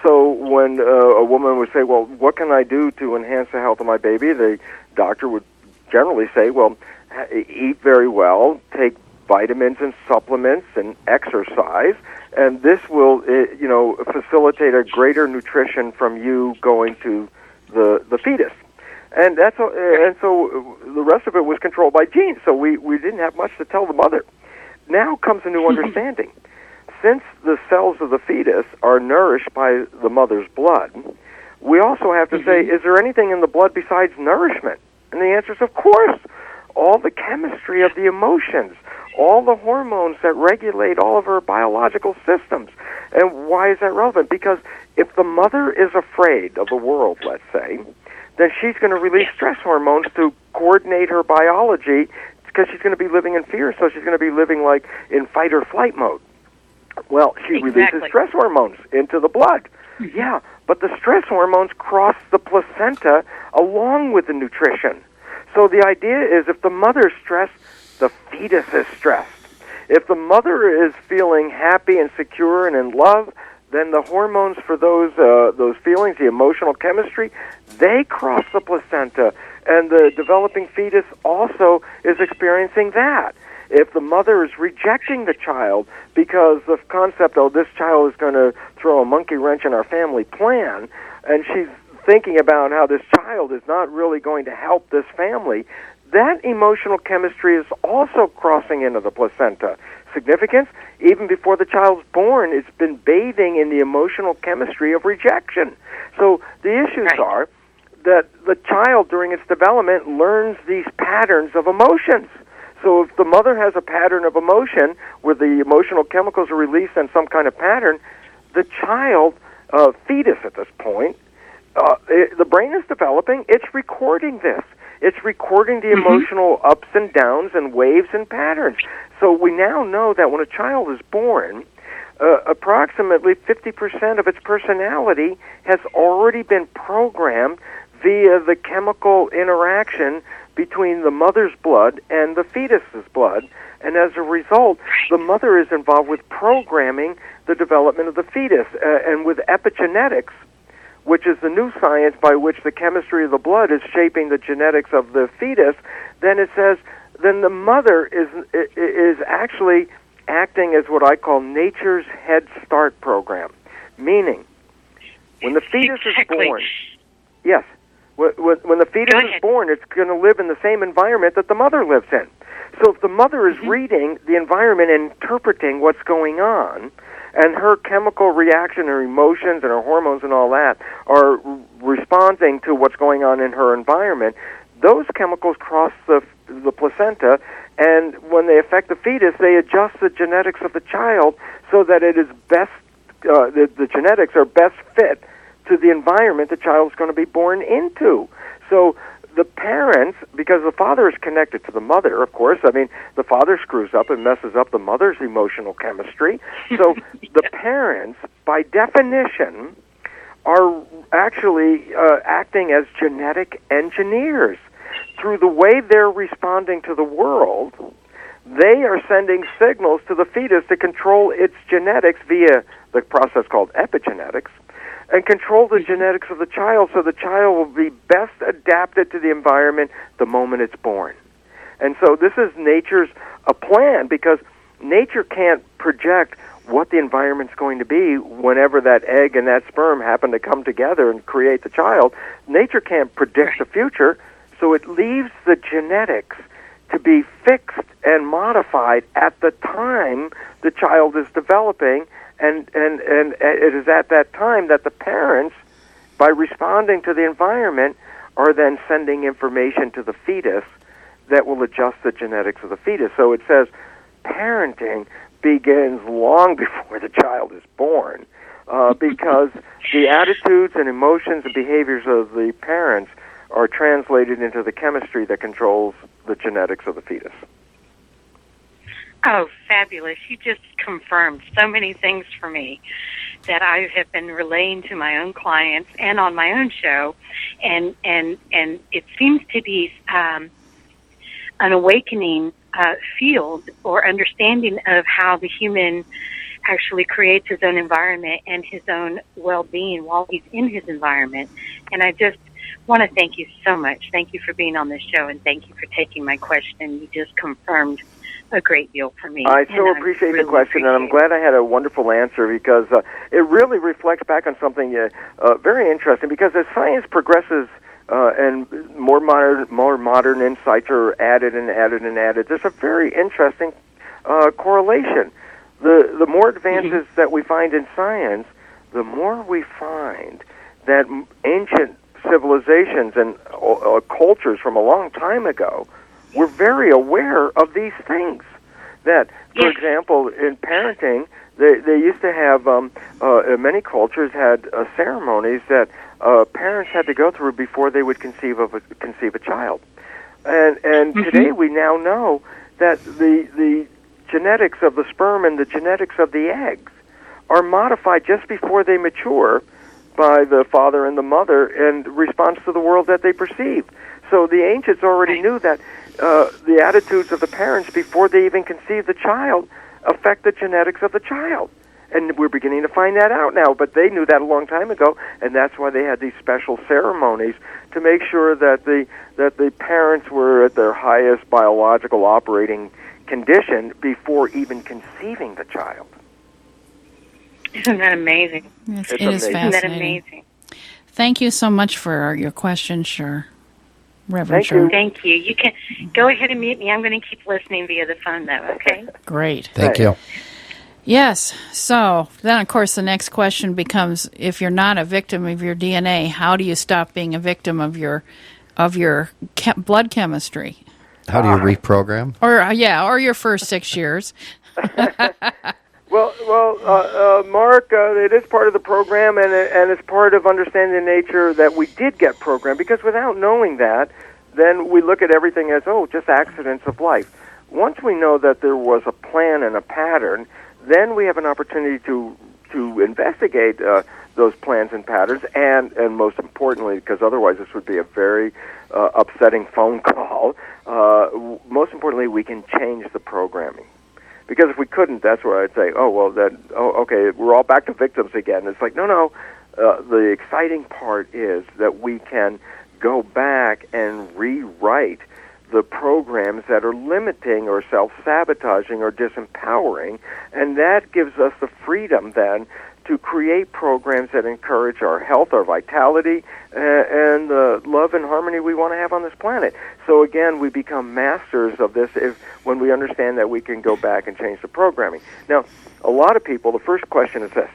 So when a woman would say, well, what can I do to enhance the health of my baby? The doctor would generally say, well, eat very well, take vitamins and supplements and exercise, and this will, facilitate a greater nutrition from you going to the fetus. And so the rest of it was controlled by genes. So we didn't have much to tell the mother. Now comes a new understanding. Since the cells of the fetus are nourished by the mother's blood, we also have to say, is there anything in the blood besides nourishment? And the answer is, of course. All the chemistry of the emotions, all the hormones that regulate all of her biological systems. And why is that relevant? Because if the mother is afraid of the world, let's say, then she's going to release stress hormones to coordinate her biology, because she's going to be living in fear, so she's going to be living like in fight or flight mode. Well, she releases stress hormones into the blood. Yeah, but the stress hormones cross the placenta along with the nutrition. So the idea is, if the mother is stressed, the fetus is stressed. If the mother is feeling happy and secure and in love, then the hormones for those feelings, the emotional chemistry, they cross the placenta, and the developing fetus also is experiencing that. If the mother is rejecting the child because the concept, this child is going to throw a monkey wrench in our family plan, and she's thinking about how this child is not really going to help this family, that emotional chemistry is also crossing into the placenta. Significance? Even before the child's born, it's been bathing in the emotional chemistry of rejection. So the issues are that the child, during its development, learns these patterns of emotions. So if the mother has a pattern of emotion where the emotional chemicals are released in some kind of pattern, the child, fetus at this point, the brain is developing, it's recording this. It's recording the emotional ups and downs and waves and patterns. So we now know that when a child is born, approximately 50% of its personality has already been programmed via the chemical interaction between the mother's blood and the fetus's blood. And as a result, the mother is involved with programming the development of the fetus. And with epigenetics, which is the new science by which the chemistry of the blood is shaping the genetics of the fetus, then it says, then the mother is actually acting as what I call nature's Head Start program. Meaning, when the fetus is born, yes, when the fetus is born, it's going to live in the same environment that the mother lives in. So if the mother is reading the environment and interpreting what's going on, and her chemical reaction, her emotions, and her hormones and all that are responding to what's going on in her environment, those chemicals cross the placenta, and when they affect the fetus, they adjust the genetics of the child so that it is best, the genetics are best fit to the environment the child is going to be born into. So the parents, because the father is connected to the mother, of course. I mean, the father screws up and messes up the mother's emotional chemistry. So the parents, by definition, are actually acting as genetic engineers. Through the way they're responding to the world, they are sending signals to the fetus to control its genetics via the process called epigenetics, and control the genetics of the child so the child will be best adapted to the environment the moment it's born. And so this is nature's a plan, because nature can't project what the environment's going to be whenever that egg and that sperm happen to come together and create the child. Nature can't predict the future, so it leaves the genetics to be fixed and modified at the time the child is developing, and it is at that time that the parents, by responding to the environment, are then sending information to the fetus that will adjust the genetics of the fetus. So it says parenting begins long before the child is born, because the attitudes and emotions and behaviors of the parents are translated into the chemistry that controls the genetics of the fetus. Oh, fabulous. You just confirmed so many things for me that I have been relaying to my own clients and on my own show. And it seems to be an awakening field or understanding of how the human actually creates his own environment and his own well-being while he's in his environment. And I just want to thank you so much. Thank you for being on the show, and thank you for taking my question. You just confirmed a great deal for me. I so appreciate the question, and I'm glad I had a wonderful answer, because it really reflects back on something very interesting, because as science progresses and more modern insights are added and added and added, there's a very interesting correlation. The more advances that we find in science, the more we find that ancient civilizations and cultures from a long time ago were very aware of these things. That, for example, in parenting, they used to have, many cultures had ceremonies that parents had to go through before they would conceive a child. And today we now know that the genetics of the sperm and the genetics of the eggs are modified just before they mature by the father and the mother in response to the world that they perceive. So the ancients already knew that the attitudes of the parents before they even conceive the child affect the genetics of the child. And we're beginning to find that out now, but they knew that a long time ago, and that's why they had these special ceremonies to make sure that the parents were at their highest biological operating condition before even conceiving the child. Isn't that amazing? It is amazing. fascinating. Isn't that amazing? Thank you so much for your question, Reverend Thank you. Thank you. You can go ahead and mute me. I'm going to keep listening via the phone, though, okay? Great. Thank you. Yes. So then, of course, the next question becomes: if you're not a victim of your DNA, how do you stop being a victim of your blood chemistry? How do you reprogram? Or your first 6 years. Well, Mark, it is part of the program, and it's part of understanding nature that we did get programmed, because without knowing that, then we look at everything as, just accidents of life. Once we know that there was a plan and a pattern, then we have an opportunity to investigate those plans and patterns, and most importantly, because otherwise this would be a very upsetting phone call, most importantly, we can change the programming. Because if we couldn't, that's where I'd say, okay, we're all back to victims again. It's like, no. The exciting part is that we can go back and rewrite the programs that are limiting or self-sabotaging or disempowering, and that gives us the freedom then to create programs that encourage our health, our vitality, and the love and harmony we want to have on this planet. So again, we become masters of this when we understand that we can go back and change the programming. Now, a lot of people, the first question is this: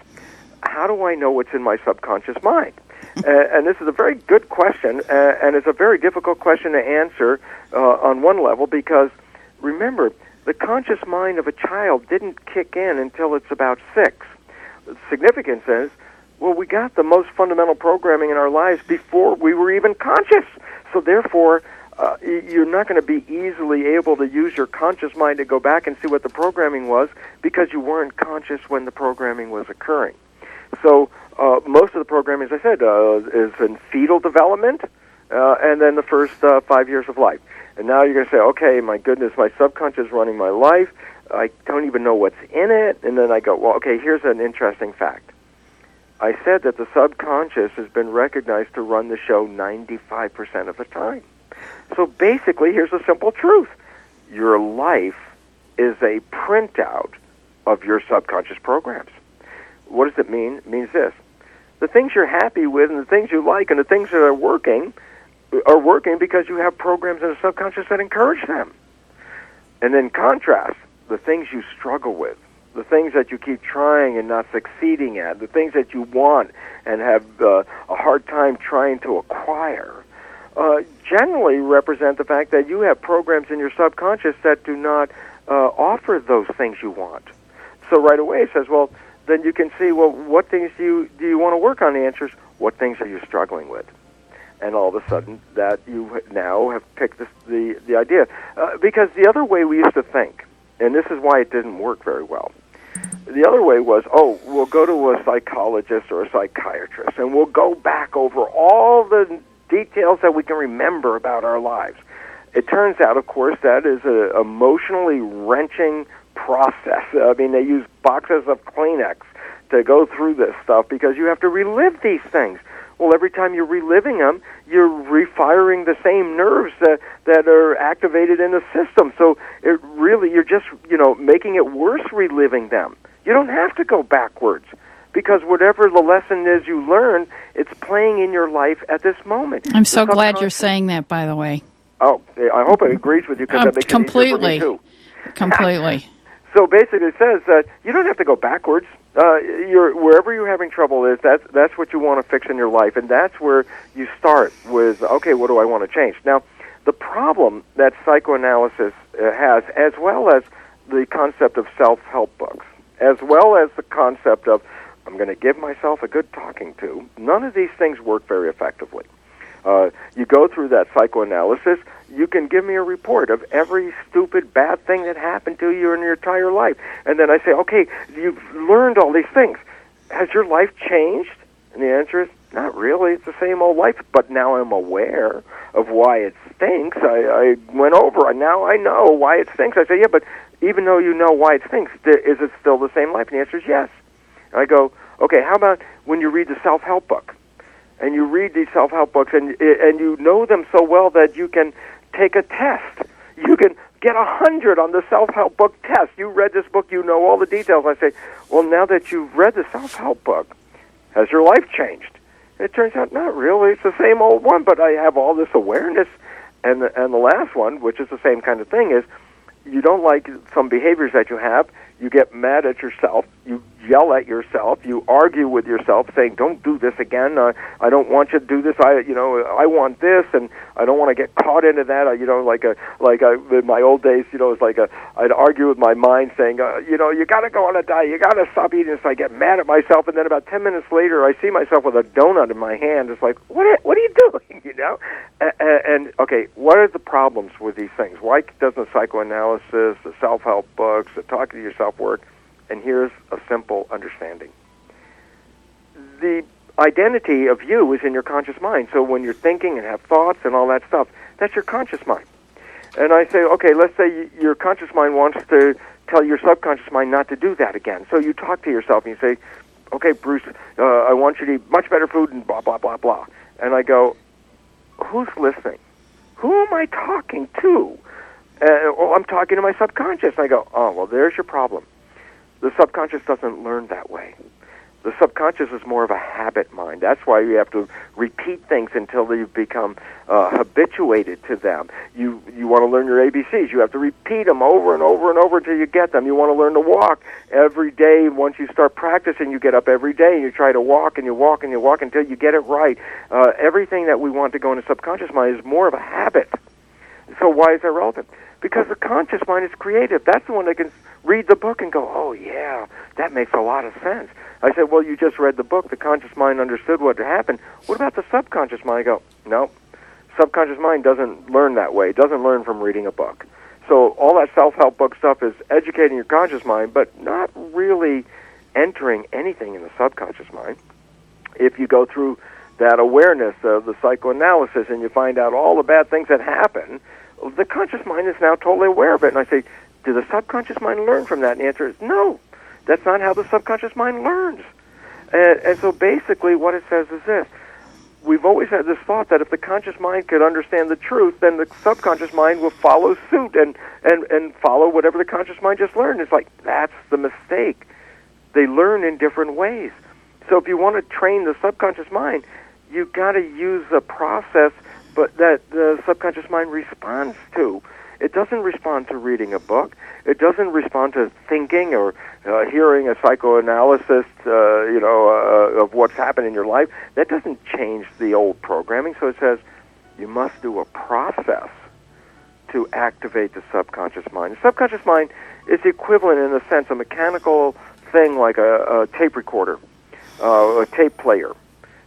how do I know what's in my subconscious mind? And this is a very good question, and it's a very difficult question to answer on one level, because remember, the conscious mind of a child didn't kick in until it's about 6. The significance is, Well, we got the most fundamental programming in our lives before we were even conscious. So therefore, you're not going to be easily able to use your conscious mind to go back and see what the programming was because you weren't conscious when the programming was occurring. So most of the programming, as I said, is in fetal development and then the first 5 years of life. And now you're going to say, okay, my goodness, my subconscious is running my life. I don't even know what's in it. And then I go, well, okay, here's an interesting fact. I said that the subconscious has been recognized to run the show 95% of the time. So basically, here's a simple truth. Your life is a printout of your subconscious programs. What does it mean? It means this. The things you're happy with and the things you like and the things that are working because you have programs in the subconscious that encourage them. And then contrast, the things you struggle with, the things that you keep trying and not succeeding at, the things that you want and have a hard time trying to acquire, generally represent the fact that you have programs in your subconscious that do not offer those things you want. So right away it says, well, then you can see, well, what things do you want to work on? The answer is, what things are you struggling with? And all of a sudden that you now have picked the idea. Because the other way we used to think, and this is why it didn't work very well, the other way was, we'll go to a psychologist or a psychiatrist, and we'll go back over all the details that we can remember about our lives. It turns out, of course, that is an emotionally wrenching process. I mean, they use boxes of Kleenex to go through this stuff because you have to relive these things. Well, every time you're reliving them, you're refiring the same nerves that are activated in the system. So it really, you're just, making it worse reliving them. You don't have to go backwards because whatever the lesson is you learn, it's playing in your life at this moment. I'm so glad you're saying that, by the way. Oh, I hope it agrees with you because that makes it easier for me too. Completely. So basically it says that you don't have to go backwards. Wherever you're having trouble is, that's what you want to fix in your life, and that's where you start with, okay, what do I want to change? Now, the problem that psychoanalysis has, as well as the concept of self-help books, as well as the concept of, I'm going to give myself a good talking to, none of these things work very effectively. You go through that psychoanalysis, you can give me a report of every stupid, bad thing that happened to you in your entire life. And then I say, okay, you've learned all these things. Has your life changed? And the answer is, not really. It's the same old life. But now I'm aware of why it stinks. I went over, and now I know why it stinks. I say, yeah, but even though you know why it stinks, is it still the same life? And the answer is yes. And I go, okay, how about when you read the self-help book? And you read these self-help books, and you know them so well that you can take a test. You can get 100 on the self-help book test. You read this book, you know all the details. I say, well, now that you've read the self-help book, has your life changed? It turns out, not really. It's the same old one, but I have all this awareness. And the last one, which is the same kind of thing, is you don't like some behaviors that you have. You get mad at yourself. You yell at yourself. You argue with yourself, saying, "Don't do this again. I don't want you to do this. I want this, and I don't want to get caught into that." In my old days, it's like I'd argue with my mind, saying, "You got to go on a diet. You got to stop eating this." I get mad at myself, and then about 10 minutes later, I see myself with a donut in my hand. It's like, what are you doing? And okay, what are the problems with these things? Why doesn't psychoanalysis, the self-help books, the talking to yourself work? And here's a simple understanding. The identity of you is in your conscious mind. So when you're thinking and have thoughts and all that stuff, that's your conscious mind. And I say, okay, let's say your conscious mind wants to tell your subconscious mind not to do that again. So you talk to yourself and you say, okay, Bruce, I want you to eat much better food and blah, blah, blah, blah. And I go, who's listening? Who am I talking to? I'm talking to my subconscious. And I go, oh, well, there's your problem. The subconscious doesn't learn that way. The subconscious is more of a habit mind. That's why you have to repeat things until you become habituated to them. You want to learn your ABCs. You have to repeat them over and over and over until you get them. You want to learn to walk every day. Once you start practicing, you get up every day and you try to walk and you walk and you walk until you get it right. Everything that we want to go into subconscious mind is more of a habit. So why is that relevant? Because the conscious mind is creative. That's the one that can read the book and go, oh, yeah, that makes a lot of sense. I said, well, you just read the book. The conscious mind understood what happened. What about the subconscious mind? I go, no, subconscious mind doesn't learn that way. It doesn't learn from reading a book. So all that self-help book stuff is educating your conscious mind, but not really entering anything in the subconscious mind. If you go through that awareness of the psychoanalysis and you find out all the bad things that happen, the conscious mind is now totally aware of it. And I say, did the subconscious mind learn from that? And the answer is no. That's not how the subconscious mind learns. And so basically what it says is this. We've always had this thought that if the conscious mind could understand the truth, then the subconscious mind will follow suit and follow whatever the conscious mind just learned. It's like, that's the mistake. They learn in different ways. So if you want to train the subconscious mind, you've got to use a process but that the subconscious mind responds to. It doesn't respond to reading a book. It doesn't respond to thinking or hearing a psychoanalysis, of what's happened in your life. That doesn't change the old programming. So it says you must do a process to activate the subconscious mind. The subconscious mind is the equivalent, in a sense, a mechanical thing like a tape recorder, a tape player.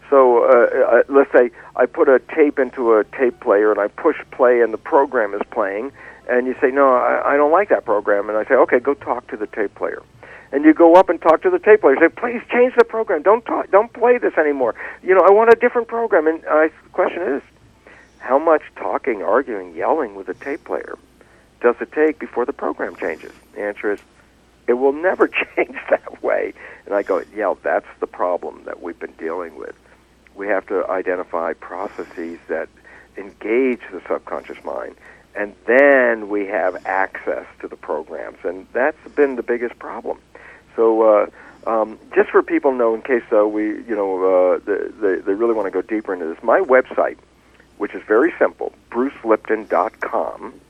So let's say I put a tape into a tape player and I push play and the program is playing, and you say, no, I don't like that program. And I say, okay, go talk to the tape player. And you go up and talk to the tape player. Say, please change the program. Don't play this anymore. I want a different program. And the question is, how much talking, arguing, yelling with the tape player does it take before the program changes? The answer is, it will never change that way. And I go, yeah, that's the problem that we've been dealing with. We have to identify processes that engage the subconscious mind, and then we have access to the programs. And that's been the biggest problem. So just for people to know, in case they really want to go deeper into this, my website, which is very simple, brucelipton.com,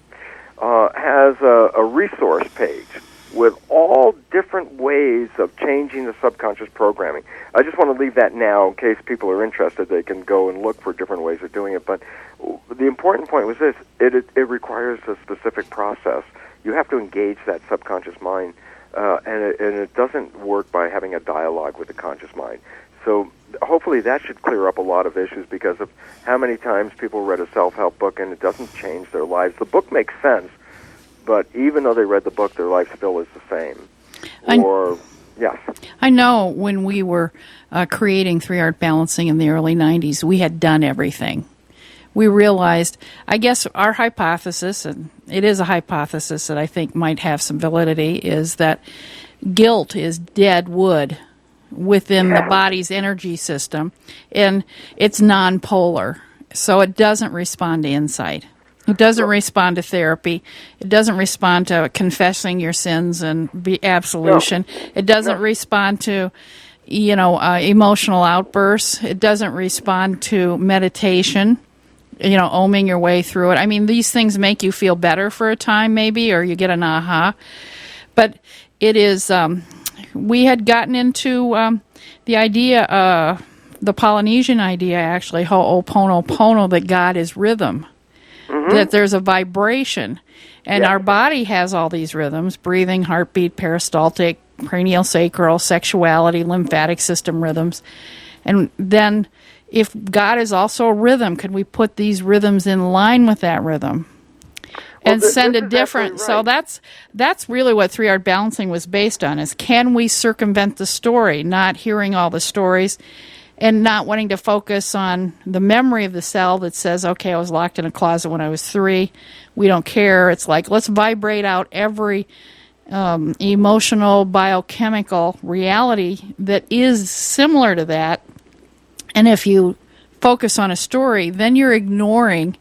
has a resource page with all different ways of changing the subconscious programming. I just want to leave that now in case people are interested. They can go and look for different ways of doing it. But the important point was this. It requires a specific process. You have to engage that subconscious mind, and it doesn't work by having a dialogue with the conscious mind. So hopefully that should clear up a lot of issues because of how many times people read a self-help book and it doesn't change their lives. The book makes sense, but even though they read the book, their life still is the same. Yes. I know when we were creating 3-Art Balancing in the early 90s, we had done everything. We realized, I guess our hypothesis, and it is a hypothesis that I think might have some validity, is that guilt is dead wood within the body's energy system, and it's nonpolar, so it doesn't respond to insight. It doesn't respond to therapy. It doesn't respond to confessing your sins and absolution. No. It doesn't respond to, emotional outbursts. It doesn't respond to meditation, oming your way through it. I mean, these things make you feel better for a time maybe, or you get an aha. But it is, we had gotten into the idea, the Polynesian idea actually, Ho'oponopono, that God is rhythm. Mm-hmm. That there's a vibration, and our body has all these rhythms: breathing, heartbeat, peristaltic, cranial, sacral, sexuality, lymphatic system rhythms. And then if God is also a rhythm, could we put these rhythms in line with that rhythm and send a different? Right. So that's really what 3-Art Balancing was based on, is can we circumvent the story, not hearing all the stories, and not wanting to focus on the memory of the cell that says, okay, I was locked in a closet when I was 3. We don't care. It's like, let's vibrate out every emotional, biochemical reality that is similar to that. And if you focus on a story, then you're ignoring,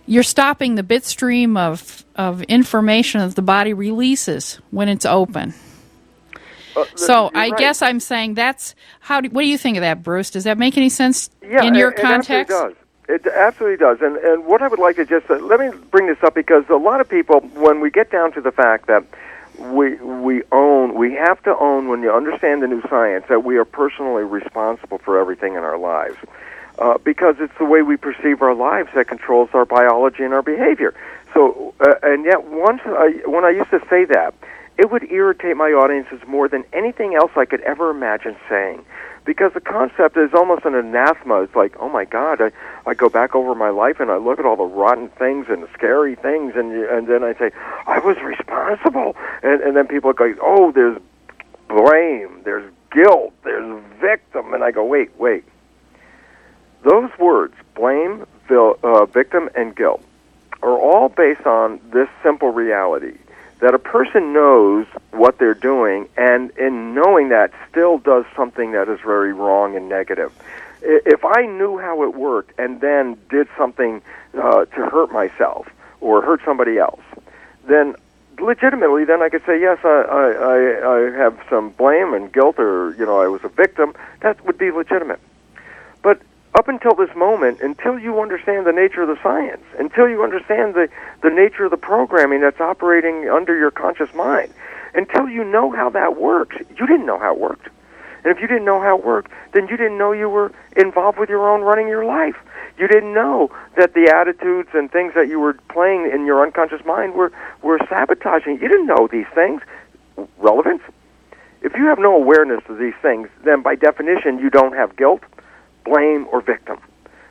you're stopping the bit stream of information that the body releases when it's open. So I guess I'm saying that's what do you think of that, Bruce? Does that make any sense in your context? It absolutely does. And what I would like to just let me bring this up, because a lot of people, when we get down to the fact that we have to own, when you understand the new science, that we are personally responsible for everything in our lives. Because it's the way we perceive our lives that controls our biology and our behavior. So, and yet when I used to say that, it would irritate my audiences more than anything else I could ever imagine saying. Because the concept is almost an anathema. It's like, oh my God, I go back over my life and I look at all the rotten things and the scary things, and then I say, I was responsible. And then people go, oh, there's blame, there's guilt, there's victim. And I go, wait. Those words, blame, victim, and guilt, are all based on this simple reality, that a person knows what they're doing, and in knowing that still does something that is very wrong and negative. If I knew how it worked and then did something to hurt myself or hurt somebody else, then legitimately then I could say, yes, I have some blame and guilt, or I was a victim. That would be legitimate. But up until this moment, until you understand the nature of the science, until you understand the nature of the programming that's operating under your conscious mind, until you know how that works, you didn't know how it worked. And if you didn't know how it worked, then you didn't know you were involved with your own running your life. You didn't know that the attitudes and things that you were playing in your unconscious mind were sabotaging. You didn't know these things. Relevance? If you have no awareness of these things, then by definition you don't have guilt, blame, or victim.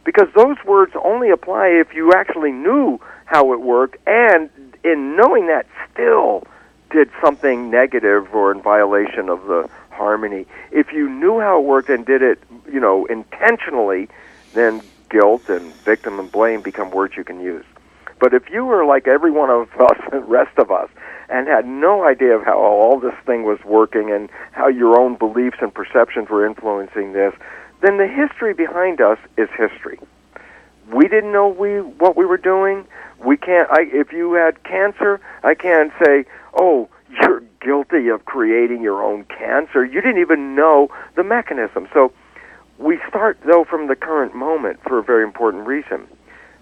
Because those words only apply if you actually knew how it worked, and in knowing that still did something negative or in violation of the harmony. If you knew how it worked and did it, intentionally, then guilt and victim and blame become words you can use. But if you were like every one of us, the rest of us, and had no idea of how all this thing was working and how your own beliefs and perceptions were influencing this, then the history behind us is history. We didn't know what we were doing. We can't. If you had cancer, I can't say, "Oh, you're guilty of creating your own cancer." You didn't even know the mechanism. So we start though from the current moment for a very important reason,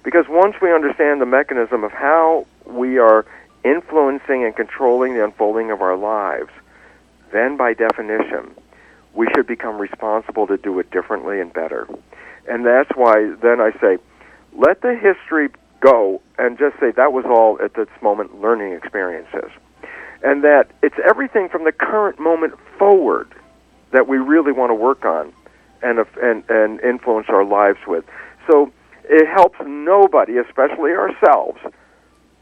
because once we understand the mechanism of how we are influencing and controlling the unfolding of our lives, then by definition, we should become responsible to do it differently and better. And that's why then I say, let the history go and just say that was all at this moment learning experiences. And that it's everything from the current moment forward that we really want to work on and influence our lives with. So it helps nobody, especially ourselves,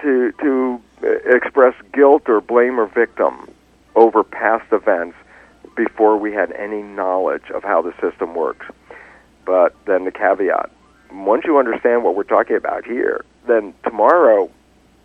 to express guilt or blame or victim over past events before we had any knowledge of how the system works. But then the caveat, once you understand what we're talking about here, then tomorrow,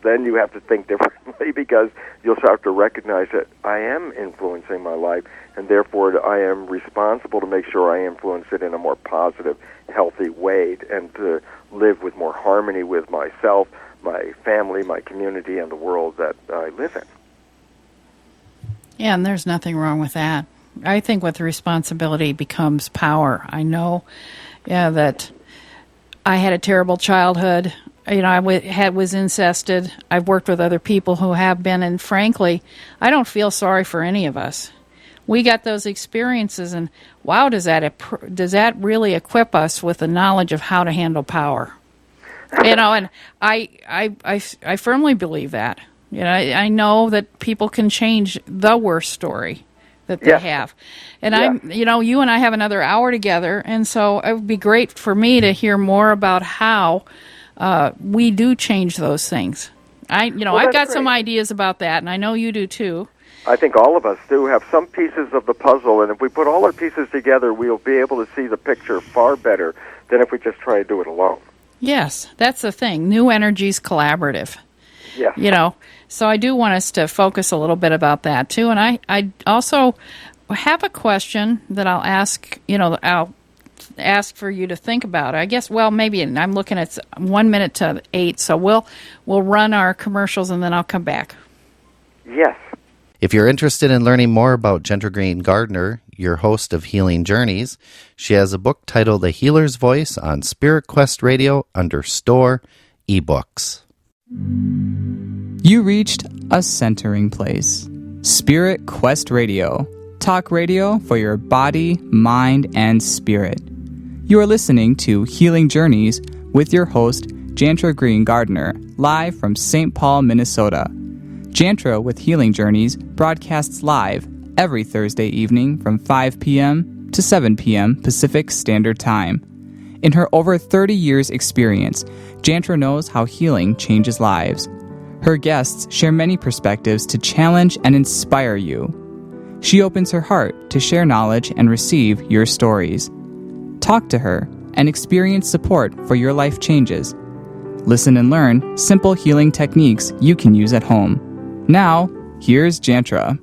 then you have to think differently, because you'll start to recognize that I am influencing my life, and therefore I am responsible to make sure I influence it in a more positive, healthy way, and to live with more harmony with myself, my family, my community, and the world that I live in. Yeah, and there's nothing wrong with that. I think with responsibility becomes power. I know that I had a terrible childhood. I was incested. I've worked with other people who have been, and frankly, I don't feel sorry for any of us. We got those experiences, and wow, does that really equip us with the knowledge of how to handle power? And I firmly believe that. I know that people can change the worst story that they have. And you and I have another hour together, and so it would be great for me to hear more about how we do change those things. I've got some ideas about that, and I know you do too. I think all of us do have some pieces of the puzzle, and if we put all our pieces together, we'll be able to see the picture far better than if we just try to do it alone. Yes, that's the thing. New Energy's collaborative. Yes. So I do want us to focus a little bit about that too. And I also have a question that I'll ask, I'll ask for you to think about. I guess, maybe I'm looking at 1 minute to 8, so we'll run our commercials and then I'll come back. Yes. If you're interested in learning more about Jaentra Green Gardner, your host of Healing Journeys, she has a book titled A Healer's Voice on Spirit Quest Radio under Store eBooks. You reached a centering place. Spirit Quest Radio. Talk radio for your body, mind, and spirit. You are listening to Healing Journeys with your host, Jaentra Green Gardner, live from St. Paul, Minnesota. Jaentra with Healing Journeys broadcasts live every Thursday evening from 5 p.m. to 7 p.m. Pacific Standard Time. In her over 30 years' experience, Jaentra knows how healing changes lives. Her guests share many perspectives to challenge and inspire you. She opens her heart to share knowledge and receive your stories. Talk to her and experience support for your life changes. Listen and learn simple healing techniques you can use at home. Now, here's Jaentra.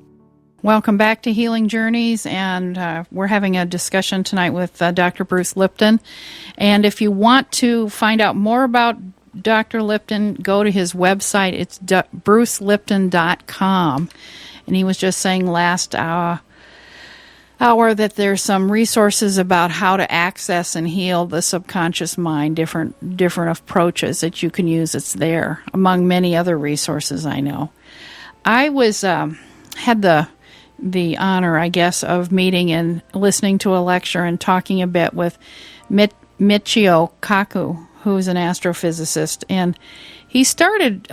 Welcome back to Healing Journeys, and we're having a discussion tonight with Dr. Bruce Lipton. And if you want to find out more about Dr. Lipton, go to his website. It's brucelipton.com. And he was just saying last hour that there's some resources about how to access and heal the subconscious mind, different approaches that you can use. It's there, among many other resources I know. I was had the honor, I guess, of meeting and listening to a lecture and talking a bit with Michio Kaku, who's an astrophysicist, and he started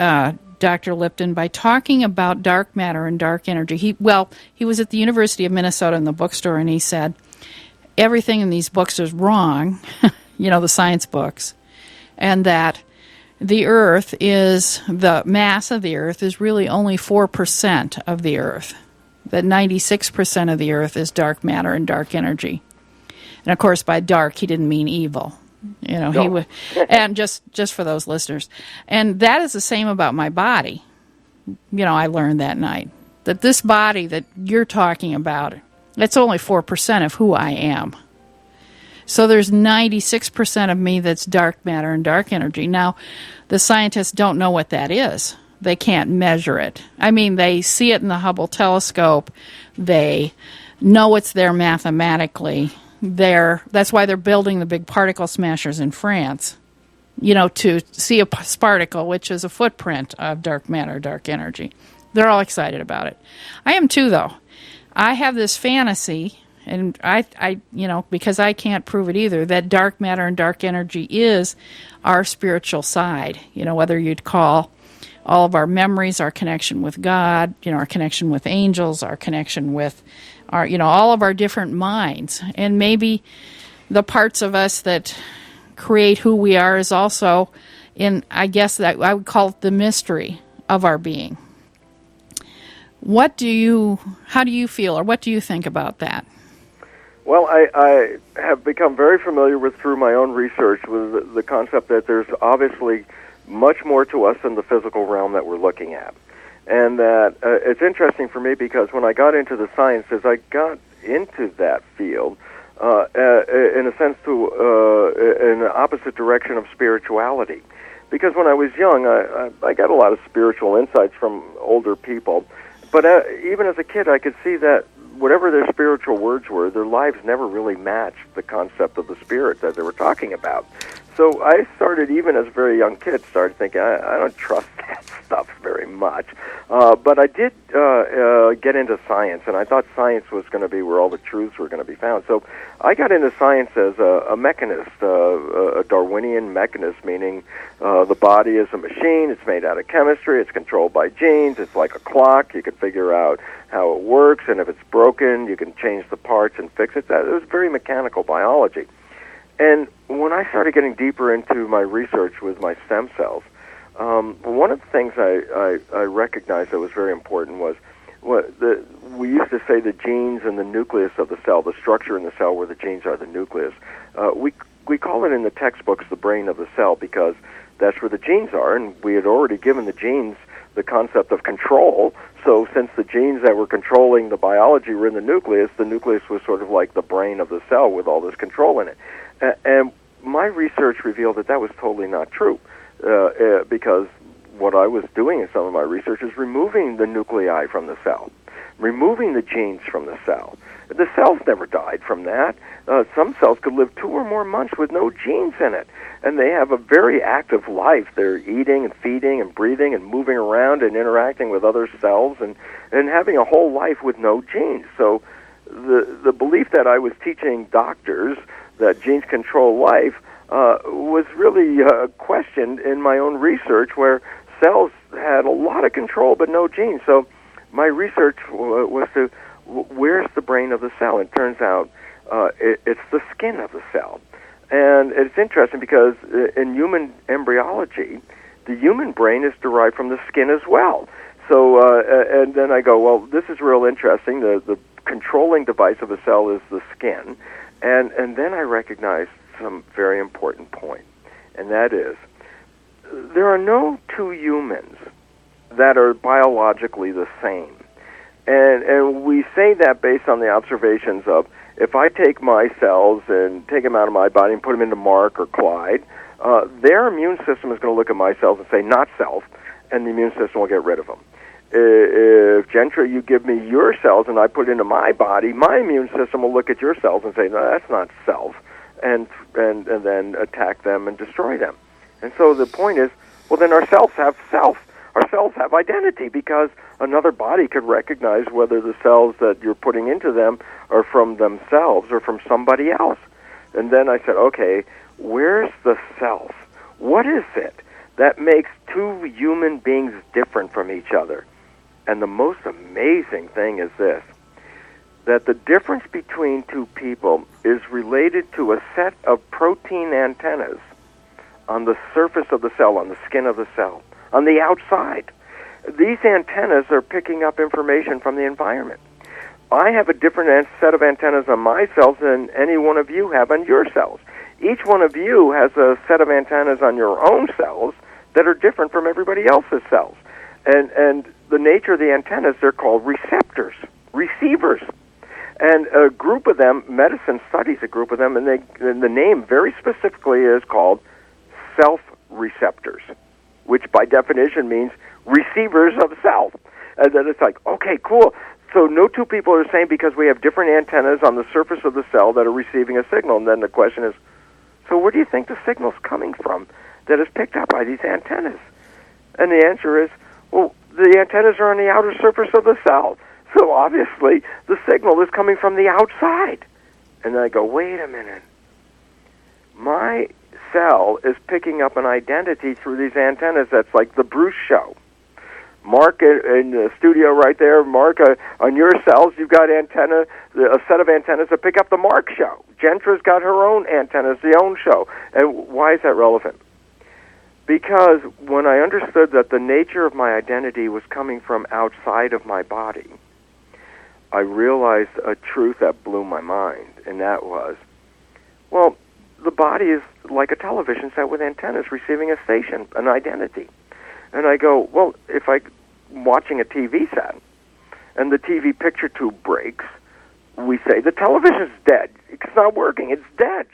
Dr. Lipton by talking about dark matter and dark energy. He was at the University of Minnesota in the bookstore, and he said, everything in these books is wrong, the science books, and that the mass of the Earth is really only 4% of the Earth, that 96% of the Earth is dark matter and dark energy. And of course, by dark, he didn't mean evil. No. He would, and just for those listeners. And that is the same about my body. I learned that night that this body that you're talking about, it's only 4% of who I am. So there's 96% of me that's dark matter and dark energy. Now, the scientists don't know what that is. They can't measure it. I mean, they see it in the Hubble telescope. They know it's there mathematically. That's why they're building the big particle smashers in France, to see a sparticle, which is a footprint of dark matter, dark energy. They're all excited about it. I am too, though. I have this fantasy, and I because I can't prove it either, that dark matter and dark energy is our spiritual side. Whether you'd call all of our memories, our connection with God, our connection with angels, our connection with our, all of our different minds. And maybe the parts of us that create who we are is also I guess that I would call it the mystery of our being. How do you feel, or what do you think about that? Well, I have become very familiar through my own research with the concept that there's obviously much more to us than the physical realm that we're looking at. And that it's interesting for me because when I got into the sciences, I got into that field in a sense in the opposite direction of spirituality. Because when I was young, I got a lot of spiritual insights from older people. But even as a kid, I could see that whatever their spiritual words were, their lives never really matched the concept of the spirit that they were talking about. So I started, even as a very young kid, thinking, I don't trust that stuff very much. But I did get into science, and I thought science was going to be where all the truths were going to be found. So I got into science as a mechanist, a Darwinian mechanist, meaning the body is a machine. It's made out of chemistry. It's controlled by genes. It's like a clock. You can figure out how it works, and if it's broken, you can change the parts and fix it. It was very mechanical biology. And when I started getting deeper into my research with my stem cells, one of the things I recognized that was very important was we used to say the genes and the nucleus of the cell, the structure in the cell where the genes are the nucleus. We call it in the textbooks the brain of the cell because that's where the genes are, and we had already given the genes the concept of control. So since the genes that were controlling the biology were in the nucleus was sort of like the brain of the cell with all this control in it. And my research revealed that was totally not true, because what I was doing in some of my research is removing the nuclei from the cell, removing the genes from the cell. The cells never died from that. Some cells could live 2 or more months with no genes in it, and they have a very active life. They're eating and feeding and breathing and moving around and interacting with other cells and having a whole life with no genes. So the belief that I was teaching doctors that genes control life was really questioned in my own research, where cells had a lot of control but no genes. So my research was to, where's the brain of the cell? It turns out it's the skin of the cell. And it's interesting because in human embryology, the human brain is derived from the skin as well. So, and then I go, well, this is real interesting. The controlling device of a cell is the skin. And then I recognized some very important point, and that is, there are no two humans that are biologically the same. And we say that based on the observations of, if I take my cells and take them out of my body and put them into Mark or Clyde, their immune system is going to look at my cells and say, not self, and the immune system will get rid of them. If, Jaentra, you give me your cells and I put it into my body, my immune system will look at your cells and say, no, that's not self, and then attack them and destroy them. And so the point is, well, then our cells have self. Our cells have identity, because another body could recognize whether the cells that you're putting into them are from themselves or from somebody else. And then I said, okay, where's the self? What is it that makes two human beings different from each other? And the most amazing thing is this, that the difference between two people is related to a set of protein antennas on the surface of the cell, on the skin of the cell, on the outside. These antennas are picking up information from the environment. I have a different set of antennas on my cells than any one of you have on your cells. Each one of you has a set of antennas on your own cells that are different from everybody else's cells. And the nature of the antennas, they're called receptors, receivers. And a group of them, medicine studies a group of them, and the name very specifically is called self-receptors, which by definition means receivers of self. And then it's like, okay, cool. So no two people are the same because we have different antennas on the surface of the cell that are receiving a signal. And then the question is, so where do you think the signal's coming from that is picked up by these antennas? And the answer is, well, the antennas are on the outer surface of the cell. So obviously the signal is coming from the outside. And then I go, wait a minute. My cell is picking up an identity through these antennas. That's like the Bruce show. Mark in the studio right there, Mark, on your cells, you've got a set of antennas that pick up the Mark show. Jaentra's got her own antennas, the own show. And why is that relevant? Because when I understood that the nature of my identity was coming from outside of my body, I realized a truth that blew my mind, and that was, well, the body is like a television set with antennas receiving a station, an identity. And I go, well, if I'm watching a TV set and the TV picture tube breaks, we say the television's dead. It's not working. It's dead.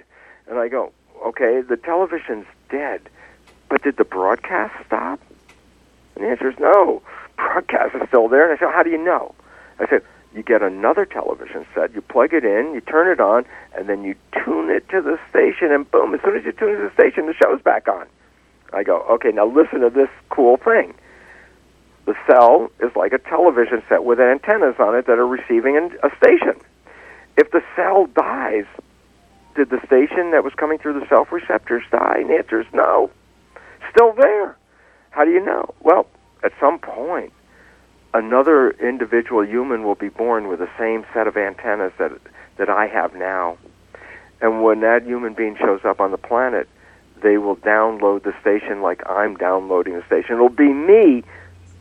And I go, okay, the television's dead, but did the broadcast stop? And the answer is no. Broadcast is still there. And I said, how do you know? I said, you get another television set, you plug it in, you turn it on, and then you tune it to the station, and boom, as soon as you tune it to the station, the show's back on. I go, okay, now listen to this cool thing. The cell is like a television set with antennas on it that are receiving a station. If the cell dies, did the station that was coming through the self-receptors die? And the answer is no. Still there. How do you know? Well, at some point, another individual human will be born with the same set of antennas that I have now. And when that human being shows up on the planet, they will download the station like I'm downloading the station. It'll be me,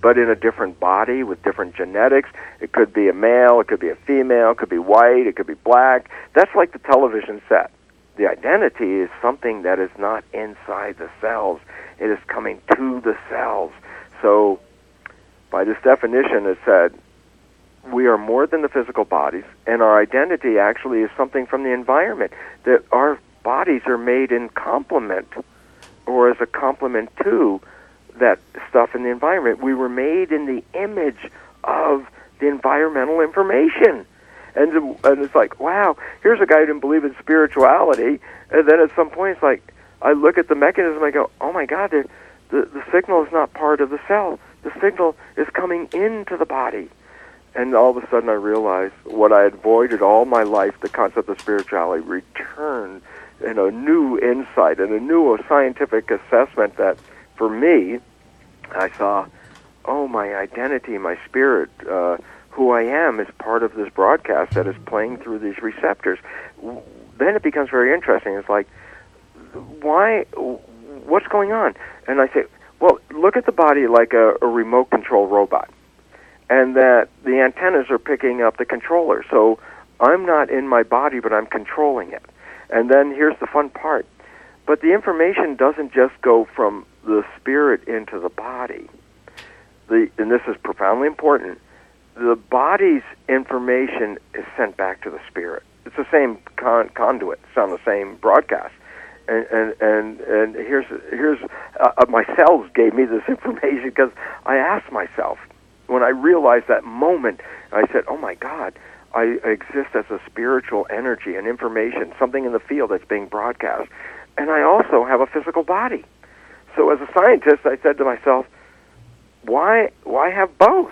but in a different body with different genetics. It could be a male, it could be a female, it could be white, it could be black. That's like the television set. The identity is something that is not inside the cells. It is coming to the cells. So by this definition, it said, we are more than the physical bodies, and our identity actually is something from the environment, that our bodies are made in complement, or as a complement to that stuff in the environment. We were made in the image of the environmental information. And it's like, wow, here's a guy who didn't believe in spirituality, and then at some point it's like, I look at the mechanism, I go, oh my God, the signal is not part of the cell. The signal is coming into the body. And all of a sudden I realized what I had avoided all my life, the concept of spirituality, returned new insight and a new scientific assessment that, for me, I saw, my identity, my spirit, who I am is part of this broadcast that is playing through these receptors. Then it becomes very interesting. It's like, what's going on? And I say, well, look at the body like a remote control robot, and that the antennas are picking up the controller. So I'm not in my body, but I'm controlling it. And then here's the fun part. But the information doesn't just go from the spirit into the body. And this is profoundly important. The body's information is sent back to the spirit. It's the same conduit. It's on the same broadcast. And here's my cells gave me this information because I asked myself, when I realized that moment, I said, oh my God, I exist as a spiritual energy and information, something in the field that's being broadcast. And I also have a physical body. So as a scientist, I said to myself, why have both?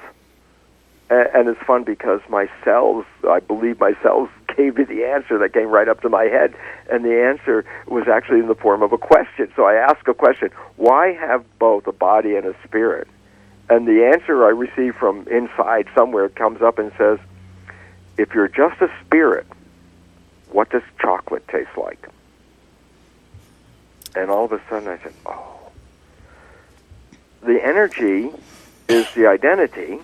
And it's fun because my cells, I believe my cells gave me the answer that came right up to my head. And the answer was actually in the form of a question. So I asked a question, why have both a body and a spirit? And the answer I received from inside somewhere comes up and says, if you're just a spirit, what does chocolate taste like? And all of a sudden I said, the energy is the identity,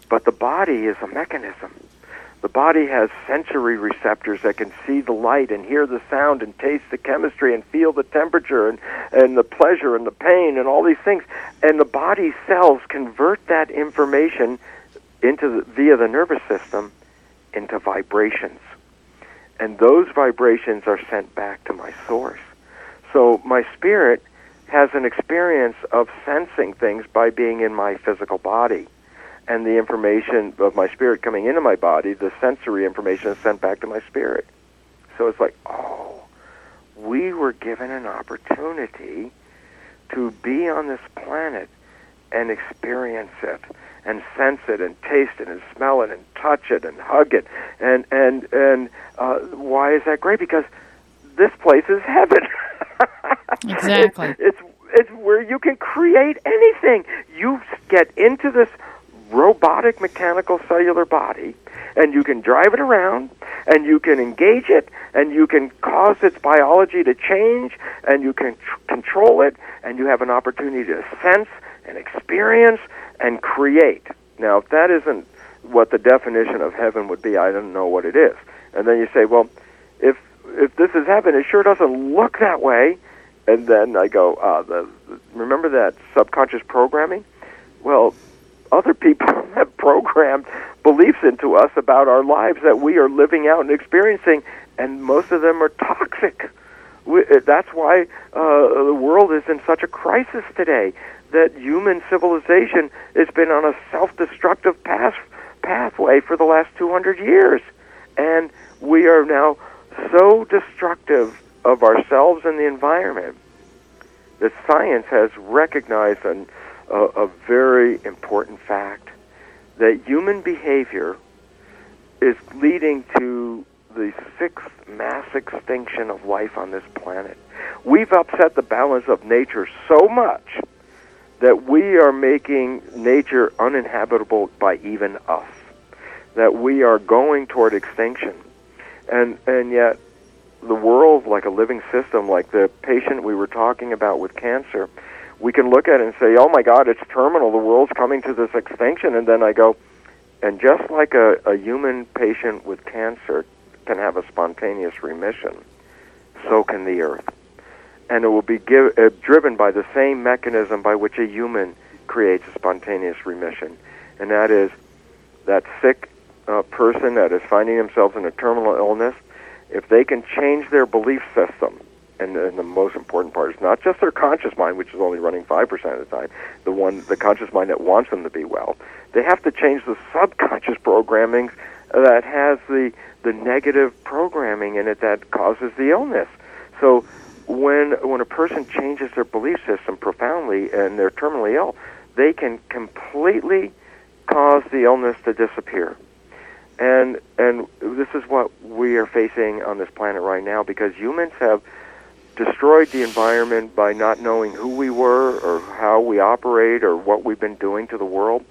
but the body is a mechanism. The body has sensory receptors that can see the light and hear the sound and taste the chemistry and feel the temperature and the pleasure and the pain and all these things. And the body cells convert that information via the nervous system into vibrations. And those vibrations are sent back to my source. So my spirit has an experience of sensing things by being in my physical body. And the information of my spirit coming into my body, the sensory information is sent back to my spirit. So it's like, we were given an opportunity to be on this planet and experience it and sense it and taste it and smell it and touch it and hug it. And why is that great? Because this place is heaven. Exactly. It's where you can create anything. You get into this robotic, mechanical, cellular body, and you can drive it around, and you can engage it, and you can cause its biology to change, and you can control it, and you have an opportunity to sense and experience and create. Now, if that isn't what the definition of heaven would be, I don't know what it is. And then you say, well, if this is heaven, it sure doesn't look that way. And then I go, remember that subconscious programming? Well, other people have programmed beliefs into us about our lives that we are living out and experiencing, and most of them are toxic. That's why the world is in such a crisis today, that human civilization has been on a self-destructive pathway for the last 200 years. And we are now so destructive of ourselves and the environment that science has recognized a very important fact, that human behavior is leading to the sixth mass extinction of life on this planet. We've upset the balance of nature so much that we are making nature uninhabitable by even us, that we are going toward extinction. And yet the world, like a living system, like the patient we were talking about with cancer, we can look at it and say, oh my God, it's terminal, the world's coming to this extinction. And then I go, and just like a human patient with cancer can have a spontaneous remission, so can the earth. And it will be driven by the same mechanism by which a human creates a spontaneous remission. And that is that sick person that is finding themselves in a terminal illness, if they can change their belief system, and the most important part is not just their conscious mind, which is only running 5% of the time, the conscious mind that wants them to be well, they have to change the subconscious programming that has the negative programming in it that causes the illness. So when a person changes their belief system profoundly and they're terminally ill, they can completely cause the illness to disappear. And this is what we are facing on this planet right now, because humans have destroyed the environment by not knowing who we were or how we operate or what we've been doing to the world.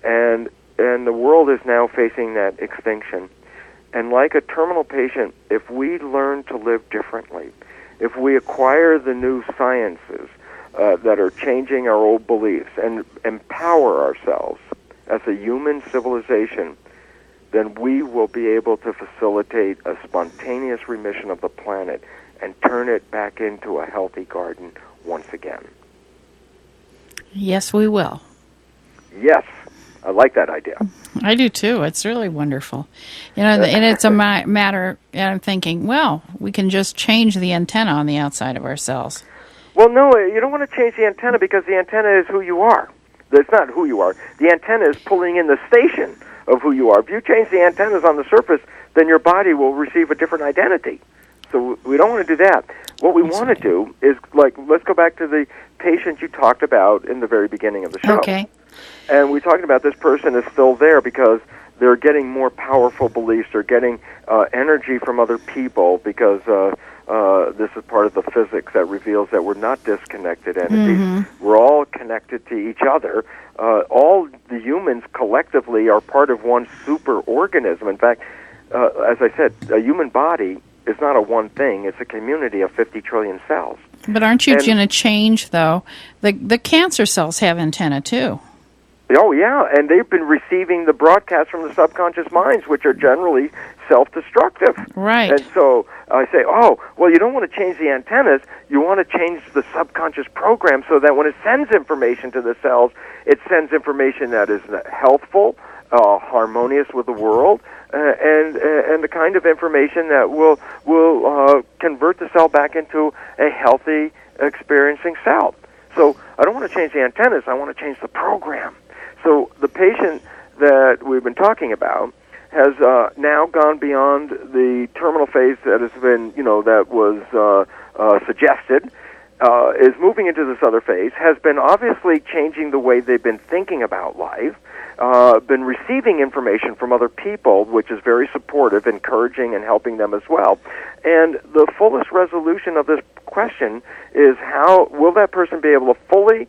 And the world is now facing that extinction. And like a terminal patient, if we learn to live differently, if we acquire the new sciences that are changing our old beliefs and empower ourselves as a human civilization, then we will be able to facilitate a spontaneous remission of the planet and turn it back into a healthy garden once again. Yes, we will. Yes, I like that idea. I do too. It's really wonderful. And it's a matter, and I'm thinking, well, we can just change the antenna on the outside of our cells. Well, no, you don't want to change the antenna because the antenna is who you are. It's not who you are. The antenna is pulling in the station of who you are. If you change the antennas on the surface, then your body will receive a different identity. So we don't want to do that. What we want to do is, like, let's go back to the patient you talked about in the very beginning of the show. Okay. And we're talking about this person is still there because they're getting more powerful beliefs. They're getting energy from other people because this is part of the physics that reveals that we're not disconnected entities. Mm-hmm. We're all connected to each other. All the humans collectively are part of one super organism. In fact, as I said, a human body is not a one thing. It's a community of 50 trillion cells. But aren't you going to change, though? The cancer cells have antenna, too. Oh, yeah, and they've been receiving the broadcasts from the subconscious minds, which are generally self-destructive. Right. And so I say, oh, well, you don't want to change the antennas. You want to change the subconscious program so that when it sends information to the cells, it sends information that is healthful, harmonious with the world, and the kind of information that will convert the cell back into a healthy, experiencing cell. So I don't want to change the antennas. I want to change the program. So the patient that we've been talking about has now gone beyond the terminal phase that has been, that was suggested, is moving into this other phase, has been obviously changing the way they've been thinking about life, been receiving information from other people, which is very supportive, encouraging, and helping them as well. And the fullest resolution of this question is how will that person be able to fully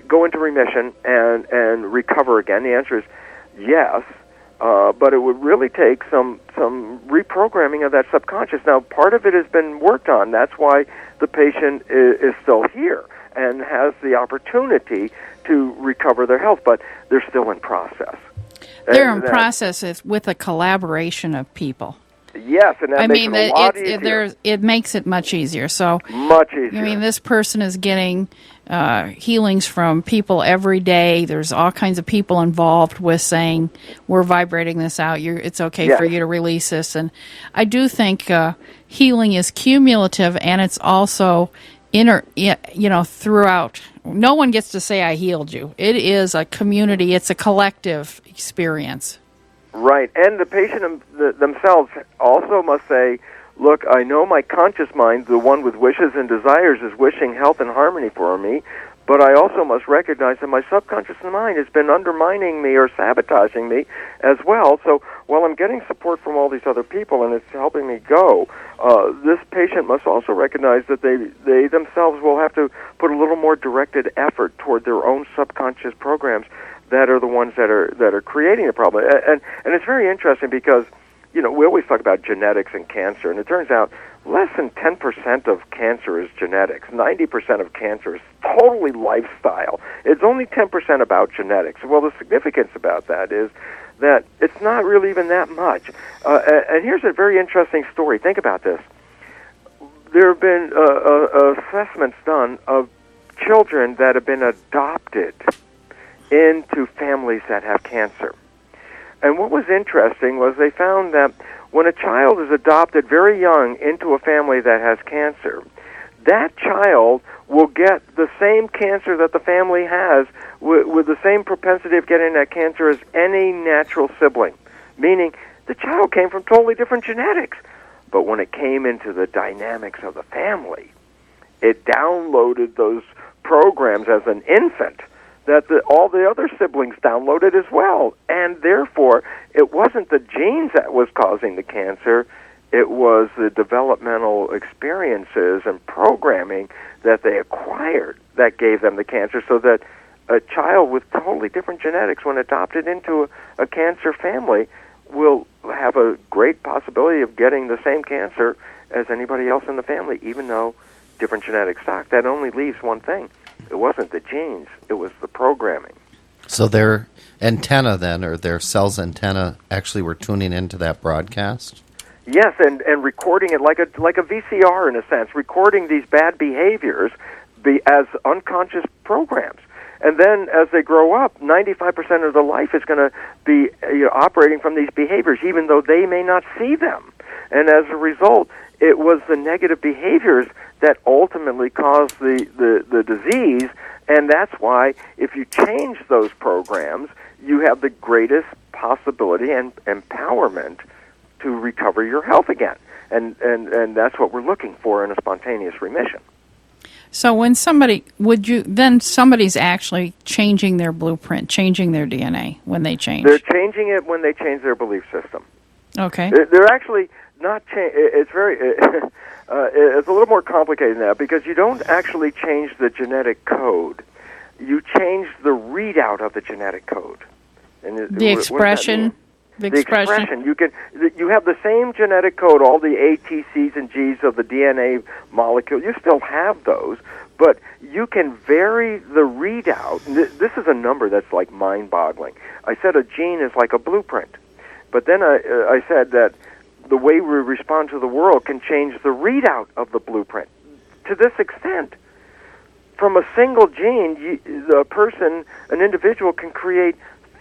go into remission and recover again? The answer is yes, but it would really take some reprogramming of that subconscious. Now, part of it has been worked on. That's why the patient is still here and has the opportunity to recover their health, but they're still in process. They're in process with a collaboration of people. Yes, and that makes it a lot easier. It makes it much easier. So much easier. I mean, this person is getting healings from people every day. There's all kinds of people involved with saying, we're vibrating this out. It's okay for you to release this. And I do think healing is cumulative, and it's also throughout. No one gets to say, I healed you. It is a community. It's a collective experience. Right, and the patient themselves also must say, look, I know my conscious mind, the one with wishes and desires, is wishing health and harmony for me, but I also must recognize that my subconscious mind has been undermining me or sabotaging me as well. So while I'm getting support from all these other people and it's helping me go, this patient must also recognize that they themselves will have to put a little more directed effort toward their own subconscious programs that are the ones that are creating the problem. And it's very interesting because, we always talk about genetics and cancer, and it turns out less than 10% of cancer is genetics. 90% of cancer is totally lifestyle. It's only 10% about genetics. Well, the significance about that is that it's not really even that much. And here's a very interesting story. Think about this. There have been assessments done of children that have been adopted into families that have cancer. And what was interesting was they found that when a child is adopted very young into a family that has cancer, that child will get the same cancer that the family has with the same propensity of getting that cancer as any natural sibling, meaning the child came from totally different genetics. But when it came into the dynamics of the family, it downloaded those programs as an infant that all the other siblings downloaded as well. And therefore, it wasn't the genes that was causing the cancer, It was the developmental experiences and programming that they acquired that gave them the cancer, so that a child with totally different genetics, when adopted into a cancer family, will have a great possibility of getting the same cancer as anybody else in the family, even though different genetic stock. That only leaves one thing. It wasn't the genes, it was the programming. So their antenna then, or their cell's antenna, actually were tuning into that broadcast? Yes, and recording it like a VCR in a sense, recording these bad behaviors as unconscious programs. And then as they grow up, 95% of their life is going to be operating from these behaviors, even though they may not see them. And as a result, it was the negative behaviors that ultimately caused the disease, and that's why if you change those programs, you have the greatest possibility and empowerment to recover your health again. And that's what we're looking for in a spontaneous remission. So when somebody's actually changing their blueprint, changing their DNA when they change? They're changing it when they change their belief system. Okay. They're actually not it's very it's a little more complicated than that, because you don't actually change the genetic code. You change the readout of the genetic code. And the expression. The expression. You have the same genetic code, all the A, T, C's, and G's of the DNA molecule. You still have those, but you can vary the readout. This is a number that's like mind-boggling. I said a gene is like a blueprint, but then I said that the way we respond to the world can change the readout of the blueprint to this extent. From a single gene, an individual can create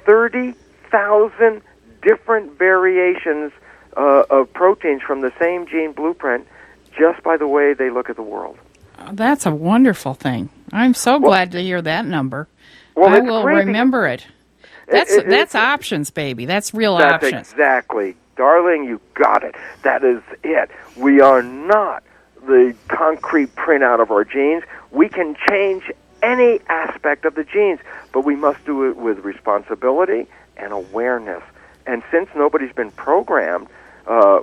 30,000 different variations of proteins from the same gene blueprint just by the way they look at the world. That's a wonderful thing. I'm so glad to hear that number. Well, I will remember it. That's options, baby. That's real options. That's exactly. Darling, you got it. That is it. We are not the concrete printout of our genes. We can change any aspect of the genes, but we must do it with responsibility and awareness. And since nobody's been programmed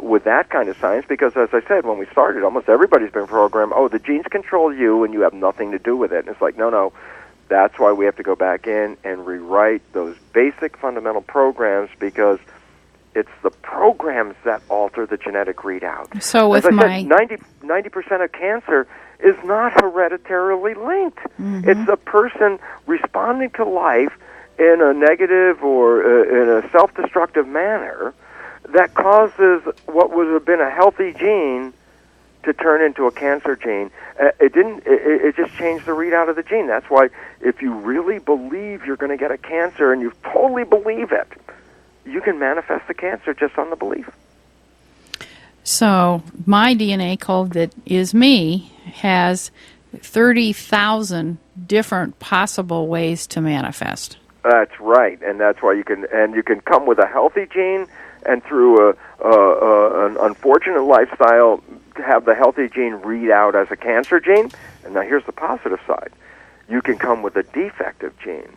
with that kind of science, because as I said when we started, almost everybody's been programmed, the genes control you and you have nothing to do with it. And it's like, no. That's why we have to go back in and rewrite those basic fundamental programs, because it's the programs that alter the genetic readout. So with as I said, 90% of cancer is not hereditarily linked. Mm-hmm. It's a person responding to life in a negative or in a self-destructive manner that causes what would have been a healthy gene to turn into a cancer gene. It just changed the readout of the gene. That's why if you really believe you're going to get a cancer and you totally believe it, you can manifest the cancer just on the belief. So my DNA code that is me has 30,000 different possible ways to manifest. That's right, and that's why you can come with a healthy gene, and through an unfortunate lifestyle, have the healthy gene read out as a cancer gene. And now here's the positive side: you can come with a defective gene,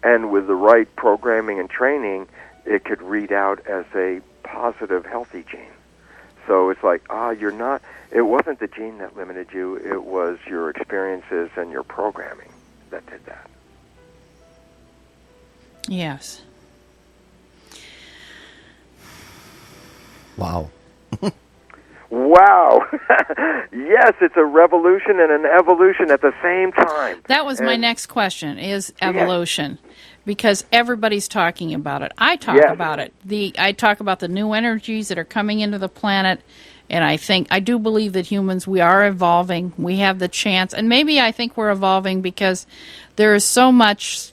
and with the right programming and training, it could read out as a positive, healthy gene. So it's like, it wasn't the gene that limited you; it was your experiences and your programming that did that. Yes. Wow. Wow. Yes, it's a revolution and an evolution at the same time. That was my next question, is evolution. Yes. Because everybody's talking about it. I talk about it. I talk about the new energies that are coming into the planet, and I do believe that humans, we are evolving. We have the chance, and maybe I think we're evolving because there is so much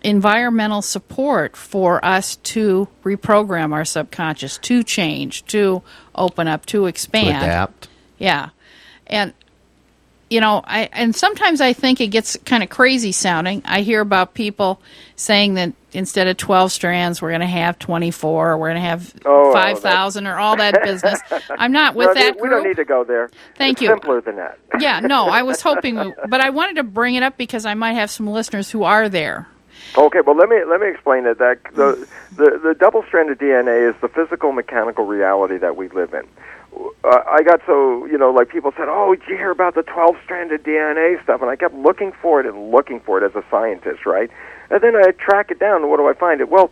environmental support for us to reprogram our subconscious, to change, to open up, to expand. To adapt. Yeah. And, and sometimes I think it gets kind of crazy sounding. I hear about people saying that instead of 12 strands, we're going to have 24, or we're going to have 5,000, or all that business. I'm not with that group. We don't need to go there. Thank you. Simpler than that. Yeah, no, I was hoping, but I wanted to bring it up because I might have some listeners who are there. Okay, well, let me explain it. That the double-stranded DNA is the physical mechanical reality that we live in. I got so, like people said, oh, did you hear about the 12-stranded DNA stuff? And I kept looking for it as a scientist, right? And then I track it down, and what do I find? Well,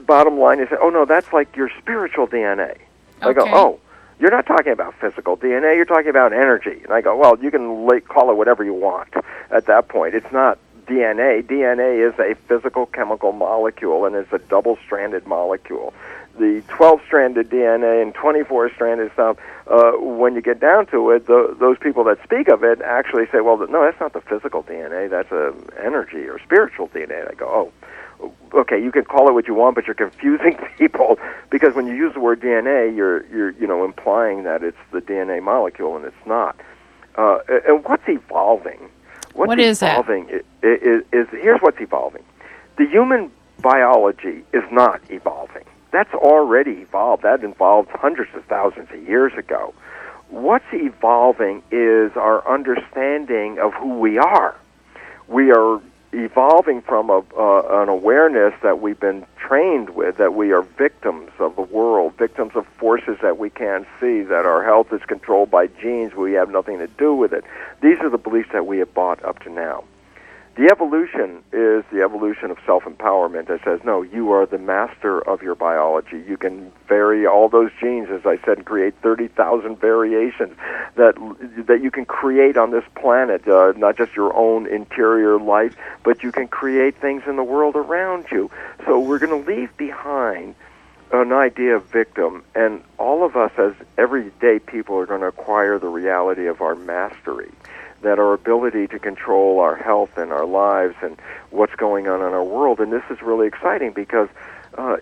bottom line is, oh, no, that's like your spiritual DNA. I go, oh, you're not talking about physical DNA, you're talking about energy. And I go, well, you can call it whatever you want at that point. It's not DNA. DNA is a physical chemical molecule, and it's a double-stranded molecule. The 12-stranded DNA and 24-stranded stuff, when you get down to it, those people that speak of it actually say, well, no, that's not the physical DNA, that's energy or spiritual DNA. And I go, oh, okay, you can call it what you want, but you're confusing people, because when you use the word DNA, you're implying that it's the DNA molecule, and it's not. And what's evolving? What is evolving is here's what's evolving. The human biology is not evolving. That's already evolved. That evolved hundreds of thousands of years ago. What's evolving is our understanding of who we are. We are evolving from an awareness that we've been trained with, that we are victims of the world, victims of forces that we can't see, that our health is controlled by genes, we have nothing to do with it. These are the beliefs that we have bought up to now. The evolution is the evolution of self-empowerment that says, no, you are the master of your biology. You can vary all those genes, as I said, and create 30,000 variations that you can create on this planet, not just your own interior life, but you can create things in the world around you. So we're going to leave behind an idea of victim, and all of us as everyday people are going to acquire the reality of our mastery, that our ability to control our health and our lives and what's going on in our world. And this is really exciting because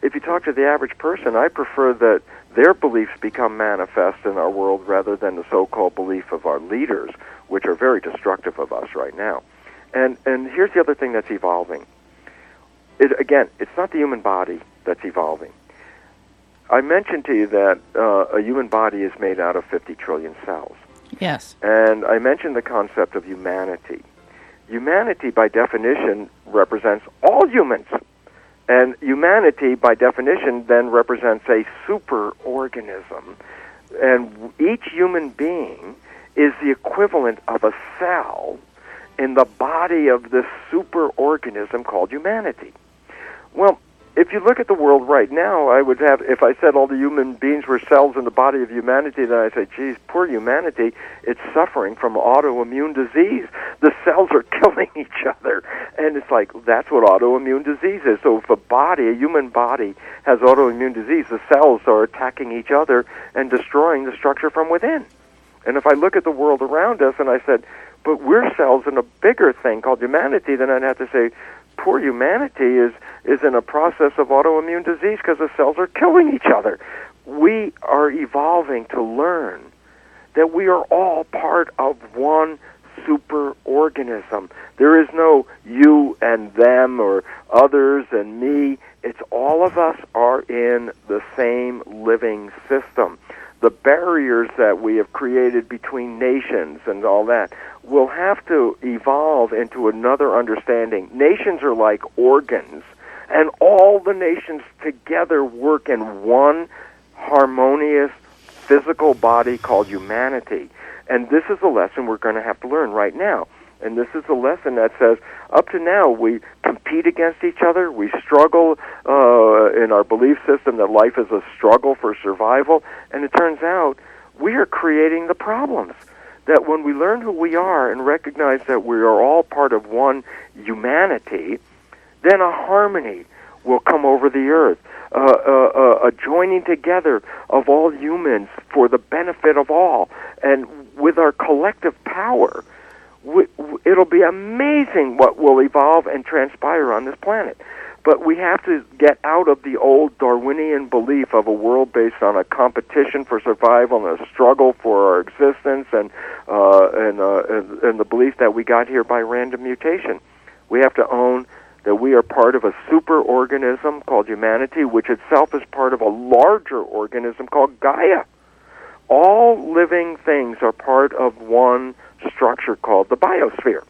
if you talk to the average person, I prefer that their beliefs become manifest in our world rather than the so-called belief of our leaders, which are very destructive of us right now. And here's the other thing that's evolving. Again, it's not the human body that's evolving. I mentioned to you that a human body is made out of 50 trillion cells. Yes. And I mentioned the concept of humanity. Humanity, by definition, represents all humans. And humanity, by definition, then represents a superorganism. And each human being is the equivalent of a cell in the body of this superorganism called humanity. Well, if you look at the world right now, I would have, if I said all the human beings were cells in the body of humanity, then I'd say, geez, poor humanity, it's suffering from autoimmune disease. The cells are killing each other. And it's like, that's what autoimmune disease is. So if a human body, has autoimmune disease, the cells are attacking each other and destroying the structure from within. And if I look at the world around us and I said, but we're cells in a bigger thing called humanity, then I'd have to say, poor humanity is in a process of autoimmune disease because the cells are killing each other. We are evolving to learn that we are all part of one superorganism. There is no you and them or others and me. It's all of us are in the same living system. The barriers that we have created between nations and all that will have to evolve into another understanding. Nations are like organs, and all the nations together work in one harmonious physical body called humanity. And this is a lesson we're going to have to learn right now. And this is a lesson that says, up to now, we compete against each other. We struggle in our belief system that life is a struggle for survival. And it turns out we are creating the problems. That when we learn who we are and recognize that we are all part of one humanity, then a harmony will come over the earth, a joining together of all humans for the benefit of all. And with our collective power, it'll be amazing what will evolve and transpire on this planet. But we have to get out of the old Darwinian belief of a world based on a competition for survival and a struggle for our existence, and the belief that we got here by random mutation. We have to own that we are part of a superorganism called humanity, which itself is part of a larger organism called Gaia. All living things are part of one structure called the biosphere,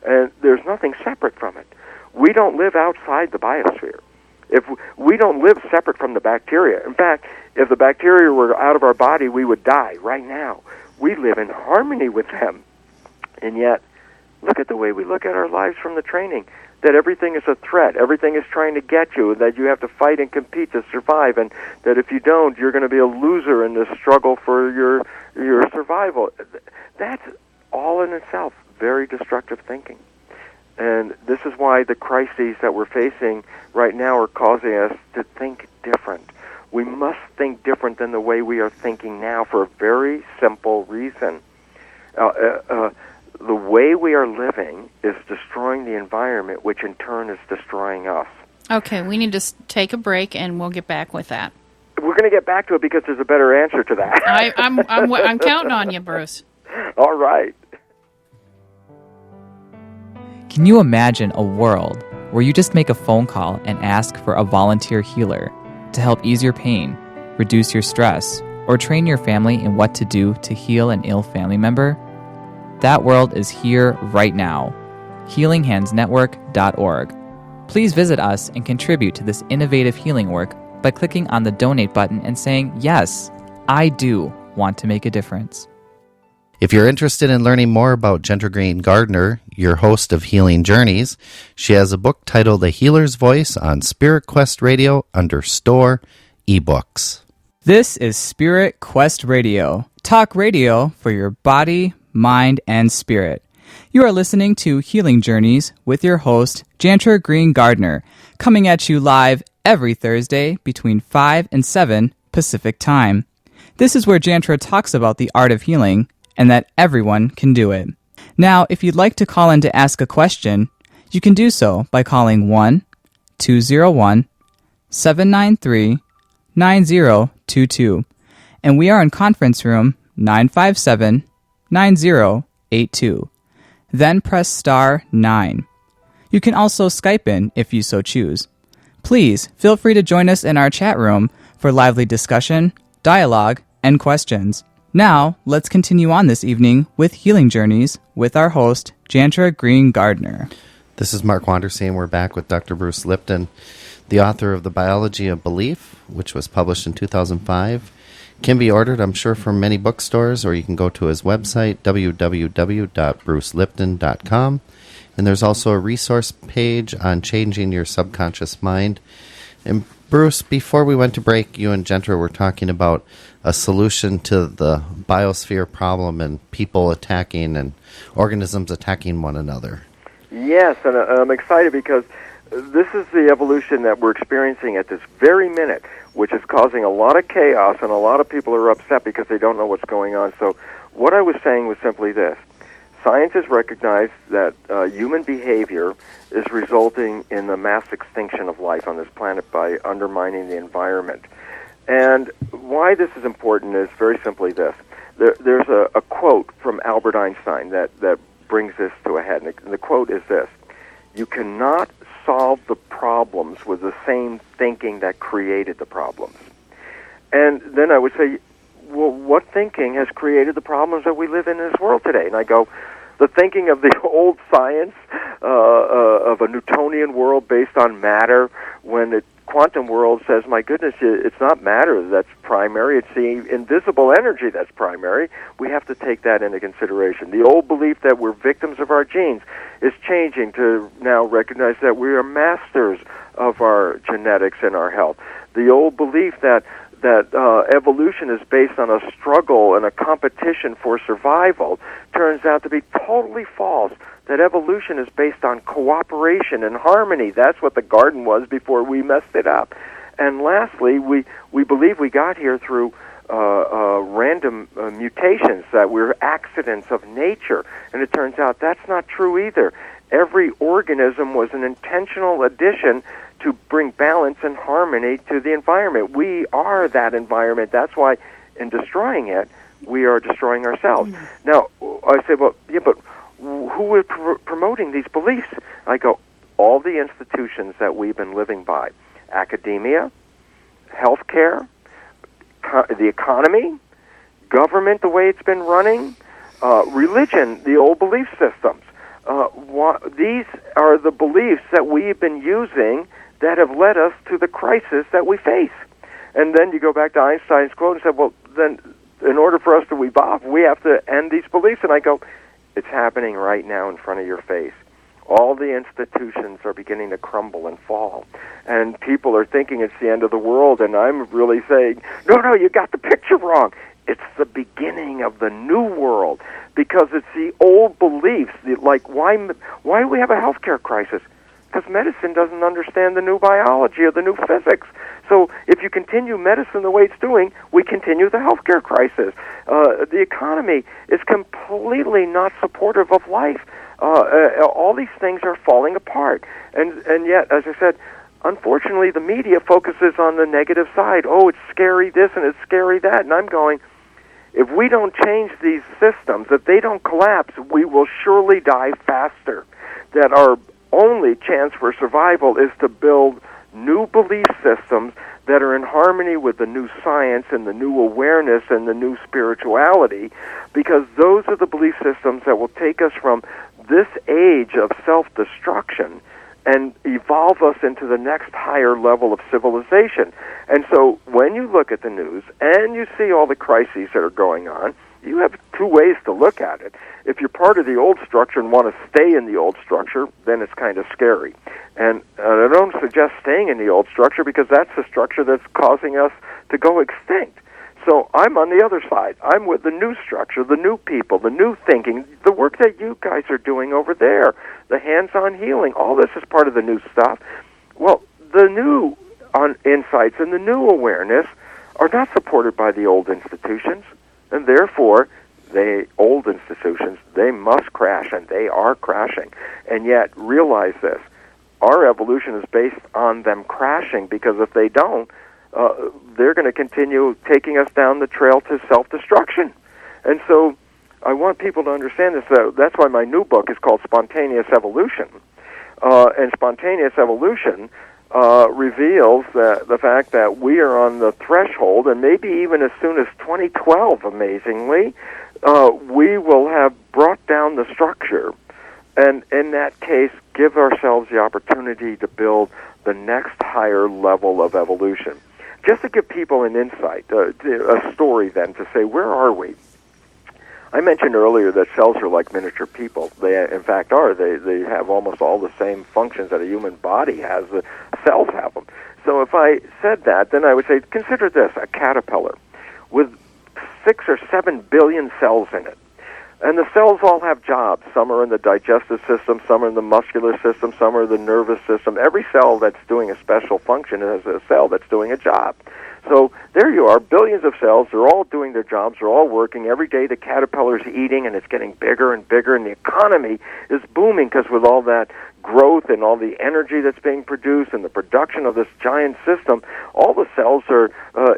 and there's nothing separate from it. we don't live outside the biosphere. If we don't live separate from the bacteria. In fact, if the bacteria were out of our body, we would die right now. We live in harmony with them. And yet, look at the way we look at our lives from the training, that everything is a threat, everything is trying to get you, that you have to fight and compete to survive, and that if you don't, you're going to be a loser in this struggle for your survival. That's all in itself very destructive thinking. And this is why the crises that we're facing right now are causing us to think different. We must think different than the way we are thinking now for a very simple reason. The way we are living is destroying the environment, which in turn is destroying us. Okay, we need to take a break, and we'll get back with that. We're going to get back to it because there's a better answer to that. I'm counting on you, Bruce. All right. Can you imagine a world where you just make a phone call and ask for a volunteer healer to help ease your pain, reduce your stress, or train your family in what to do to heal an ill family member? That world is here right now. HealingHandsNetwork.org. Please visit us and contribute to this innovative healing work by clicking on the donate button and saying, yes, I do want to make a difference. If you're interested in learning more about Jaentra Green Gardner, your host of Healing Journeys, she has a book titled A Healer's Voice on Spirit Quest Radio under Store eBooks. This is Spirit Quest Radio, talk radio for your body, mind, and spirit. You are listening to Healing Journeys with your host, Jaentra Green Gardner, coming at you live every Thursday between 5 and 7 Pacific Time. This is where Jaentra talks about the art of healing and that everyone can do it. Now, if you'd like to call in to ask a question, you can do so by calling 1-201-793-9022. And we are in conference room 957-9082. Then press star 9. You can also Skype in if you so choose. Please feel free to join us in our chat room for lively discussion, dialogue, and questions. Now, let's continue on this evening with Healing Journeys with our host, Jaentra Green Gardner. This is Mark Wandersee. We're back with Dr. Bruce Lipton, the author of The Biology of Belief, which was published in 2005. Can be ordered, I'm sure, from many bookstores, or you can go to his website, www.brucelipton.com. And there's also a resource page on changing your subconscious mind. And Bruce, before we went to break, you and Jaentra were talking about a solution to the biosphere problem and people attacking and organisms attacking one another. Yes, and I'm excited because this is the evolution that we're experiencing at this very minute, which is causing a lot of chaos, and a lot of people are upset because they don't know what's going on. So what I was saying was simply this. Science has recognized that human behavior is resulting in the mass extinction of life on this planet by undermining the environment. And why this is important is very simply this. There's a quote from Albert Einstein that brings this to a head. And the quote is this: "You cannot solve the problems with the same thinking that created the problems." And then I would say, well, what thinking has created the problems that we live in this world today? And I go, the thinking of the old science of a Newtonian world based on matter, when the quantum world says, my goodness, it's not matter that's primary, it's the invisible energy that's primary. We have to take that into consideration. The old belief that we're victims of our genes is changing to now recognize that we are masters of our genetics and our health. The old belief that evolution is based on a struggle and a competition for survival turns out to be totally false. That evolution is based on cooperation and harmony. That's what the garden was before we messed it up. And lastly, we believe we got here through random mutations, that we're accidents of nature. And it turns out that's not true either. Every organism was an intentional addition to bring balance and harmony to the environment. We are that environment. That's why in destroying it, we are destroying ourselves. Now, I say, well, yeah, but who is promoting these beliefs? I go, all the institutions that we've been living by: academia, healthcare, the economy, government, the way it's been running, religion, the old belief systems. these are the beliefs that we've been using that have led us to the crisis that we face. And then you go back to Einstein's quote and say, well, then in order for us to evolve, we have to end these beliefs. And I go, it's happening right now in front of your face. All the institutions are beginning to crumble and fall. And people are thinking it's the end of the world. And I'm really saying, no, you got the picture wrong. It's the beginning of the new world, because it's the old beliefs. Like, why do we have a healthcare crisis? Because medicine doesn't understand the new biology or the new physics. So if you continue medicine the way it's doing, we continue the healthcare crisis. The economy is completely not supportive of life. All these things are falling apart. And yet, as I said, unfortunately, the media focuses on the negative side. Oh, it's scary this and it's scary that. And I'm going, if we don't change these systems, if they don't collapse, we will surely die faster. That our only chance for survival is to build new belief systems that are in harmony with the new science and the new awareness and the new spirituality, because those are the belief systems that will take us from this age of self-destruction and evolve us into the next higher level of civilization. And so when you look at the news and you see all the crises that are going on, you have two ways to look at it. If you're part of the old structure and want to stay in the old structure, then it's kind of scary. And I don't suggest staying in the old structure, because that's the structure that's causing us to go extinct. So I'm on the other side. I'm with the new structure, the new people, the new thinking, the work that you guys are doing over there, the hands-on healing. All this is part of the new stuff. Well, the new insights and the new awareness are not supported by the old institutions, and therefore the old institutions, they must crash, and they are crashing. And yet, realize this, our evolution is based on them crashing, because if they don't, they're going to continue taking us down the trail to self-destruction. And so I want people to understand this. That's why my new book is called Spontaneous Evolution. And Spontaneous Evolution reveals the fact that we are on the threshold, and maybe even as soon as 2012, amazingly, we will have brought down the structure, and in that case, give ourselves the opportunity to build the next higher level of evolution. Just to give people an insight, a story then, to say, where are we? I mentioned earlier that cells are like miniature people. They, in fact, are. They have almost all the same functions that a human body has. The cells have them. So if I said that, then I would say, consider this, a caterpillar with 6 or 7 billion cells in it. And the cells all have jobs. Some are in the digestive system, some are in the muscular system, some are in the nervous system. Every cell that's doing a special function is a cell that's doing a job. So there you are, billions of cells. They're all doing their jobs. They're all working. Every day the caterpillar's eating, and it's getting bigger and bigger, and the economy is booming, because with all that growth and all the energy that's being produced and the production of this giant system, all the cells are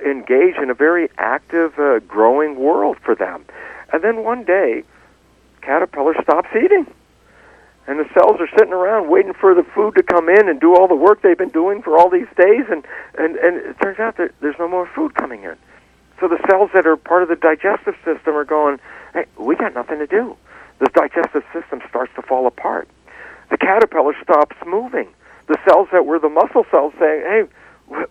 engaged in a very active, growing world for them. And then one day, caterpillar stops eating. And the cells are sitting around waiting for the food to come in and do all the work they've been doing for all these days, and it turns out that there's no more food coming in. So the cells that are part of the digestive system are going, hey, we got nothing to do. The digestive system starts to fall apart. The caterpillar stops moving. The cells that were the muscle cells say, hey,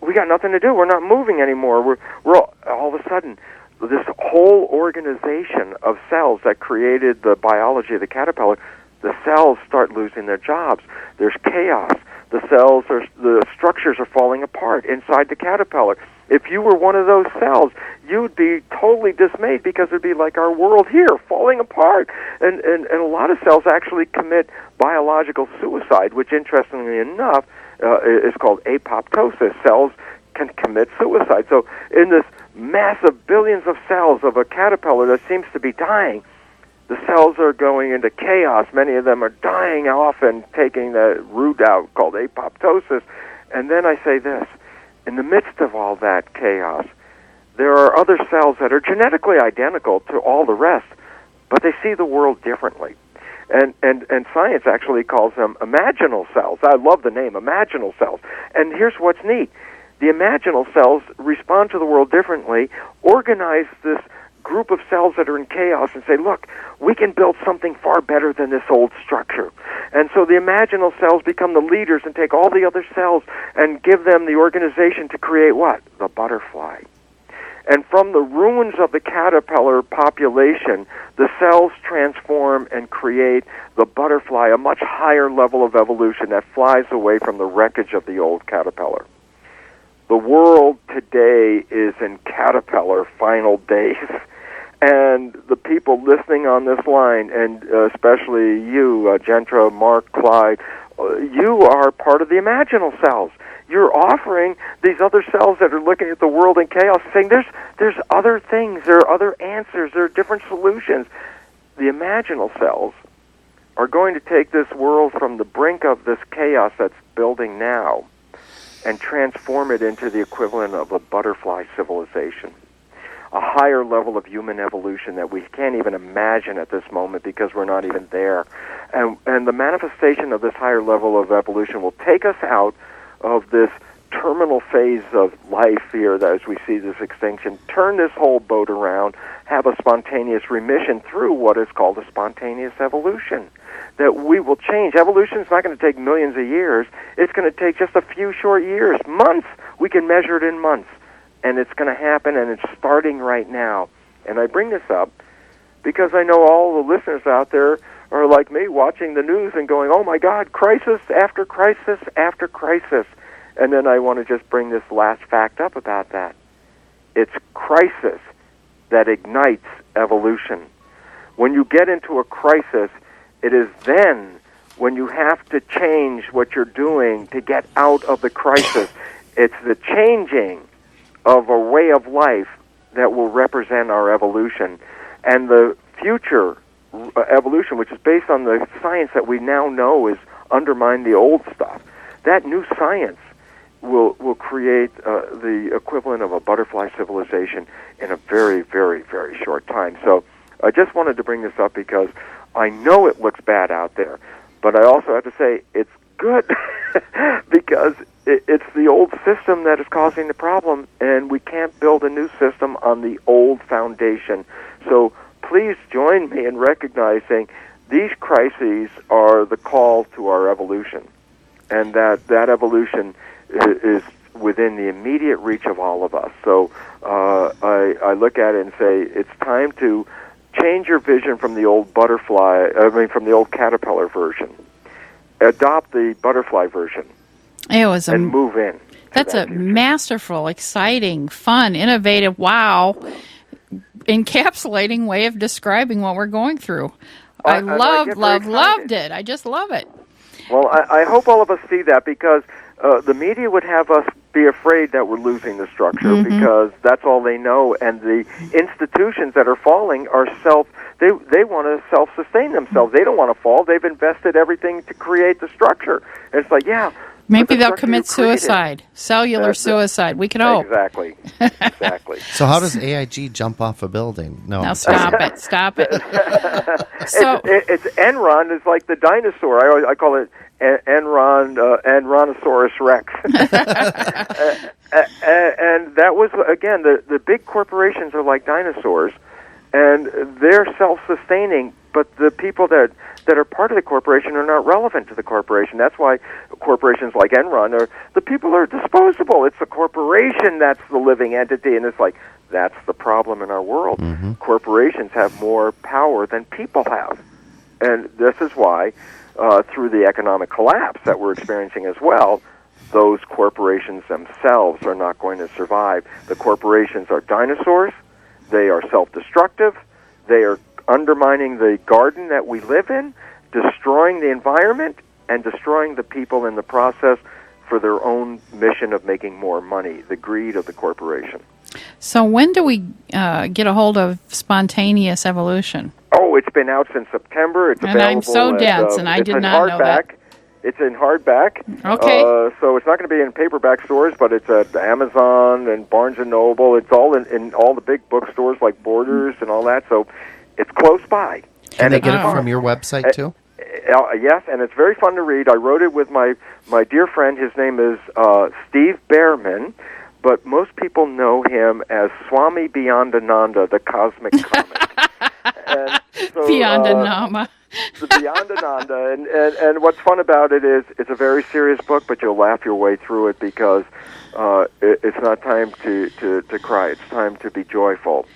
we got nothing to do. We're not moving anymore. We're all of a sudden, this whole organization of cells that created the biology of the caterpillar, the cells start losing their jobs. There's chaos. The structures are falling apart inside the caterpillar. If you were one of those cells, you'd be totally dismayed, because it'd be like our world here, falling apart. And a lot of cells actually commit biological suicide, which, interestingly enough, is called apoptosis. Cells can commit suicide. So in this massive billions of cells of a caterpillar that seems to be dying, the cells are going into chaos. Many of them are dying off and taking the root out, called apoptosis. And then I say this, in the midst of all that chaos, there are other cells that are genetically identical to all the rest, but they see the world differently. And science actually calls them imaginal cells. I love the name, imaginal cells. And here's what's neat. The imaginal cells respond to the world differently, organize this group of cells that are in chaos and say, look, we can build something far better than this old structure. And so the imaginal cells become the leaders and take all the other cells and give them the organization to create what? The butterfly. And from the ruins of the caterpillar population, the cells transform and create the butterfly, a much higher level of evolution that flies away from the wreckage of the old caterpillar. The world today is in caterpillar final days. And the people listening on this line, and especially you, Jaentra, Mark, Clyde, you are part of the imaginal cells. You're offering these other cells that are looking at the world in chaos, saying there's other things, there are other answers, there are different solutions. The imaginal cells are going to take this world from the brink of this chaos that's building now and transform it into the equivalent of a butterfly civilization, a higher level of human evolution that we can't even imagine at this moment because we're not even there. And the manifestation of this higher level of evolution will take us out of this terminal phase of life here, that as we see this extinction, turn this whole boat around, have a spontaneous remission through what is called a spontaneous evolution. That we will change. Evolution is not going to take millions of years. It's going to take just a few short years, months. We can measure it in months. And it's going to happen, and it's starting right now. And I bring this up because I know all the listeners out there are like me, watching the news and going, oh my God, crisis after crisis after crisis. And then I want to just bring this last fact up about that. It's crisis that ignites evolution. When you get into a crisis, it is then when you have to change what you're doing to get out of the crisis. It's the changing of a way of life that will represent our evolution. And the future evolution, which is based on the science that we now know is undermined the old stuff, that new science will create the equivalent of a butterfly civilization in a very, very, very short time. So I just wanted to bring this up because I know it looks bad out there, but I also have to say it's good because it's the old system that is causing the problem, and we can't build a new system on the old foundation. So please join me in recognizing these crises are the call to our evolution, and that evolution is within the immediate reach of all of us. So I look at it and say it's time to change your vision from the old from the old caterpillar version. Adopt the butterfly version. And move in. That's a masterful, exciting, fun, innovative, wow, encapsulating way of describing what we're going through. I loved it. I just love it. Well, I hope all of us see that, because the media would have us be afraid that we're losing the structure, because that's all they know, and the institutions that are falling are they want to self-sustain themselves. They don't want to fall. They've invested everything to create the structure. And it's like, yeah, maybe they'll commit suicide, cellular suicide. We can hope. Exactly. So how does AIG jump off a building? No, now stop it. So it's Enron is like the dinosaur. I call it Enronosaurus Rex. And that was, again, the big corporations are like dinosaurs, and they're self-sustaining, but the people that are part of the corporation are not relevant to the corporation. That's why corporations like Enron the people are disposable. It's the corporation that's the living entity, and it's like, that's the problem in our world. Corporations have more power than people have. And this is why, through the economic collapse that we're experiencing as well, those corporations themselves are not going to survive. The corporations are dinosaurs. They are self-destructive. They are undermining the garden that we live in, destroying the environment, and destroying the people in the process for their own mission of making more money, the greed of the corporation. So when do we get a hold of spontaneous evolution? Oh, it's been out since September. It's available. I'm so dense, and I did not know that. It's in hardback. Okay. So it's not going to be in paperback stores, but it's at Amazon and Barnes & Noble. It's all in all the big bookstores like Borders and all that. So it's close by. Can they get it from your website, too? Yes, and it's very fun to read. I wrote it with my dear friend. His name is Steve Behrman. but most people know him as Swami Beyondananda, the cosmic comic. And so, Beyondanama. the Beyondananda, and what's fun about it is it's a very serious book, but you'll laugh your way through it because it's not time to cry. It's time to be joyful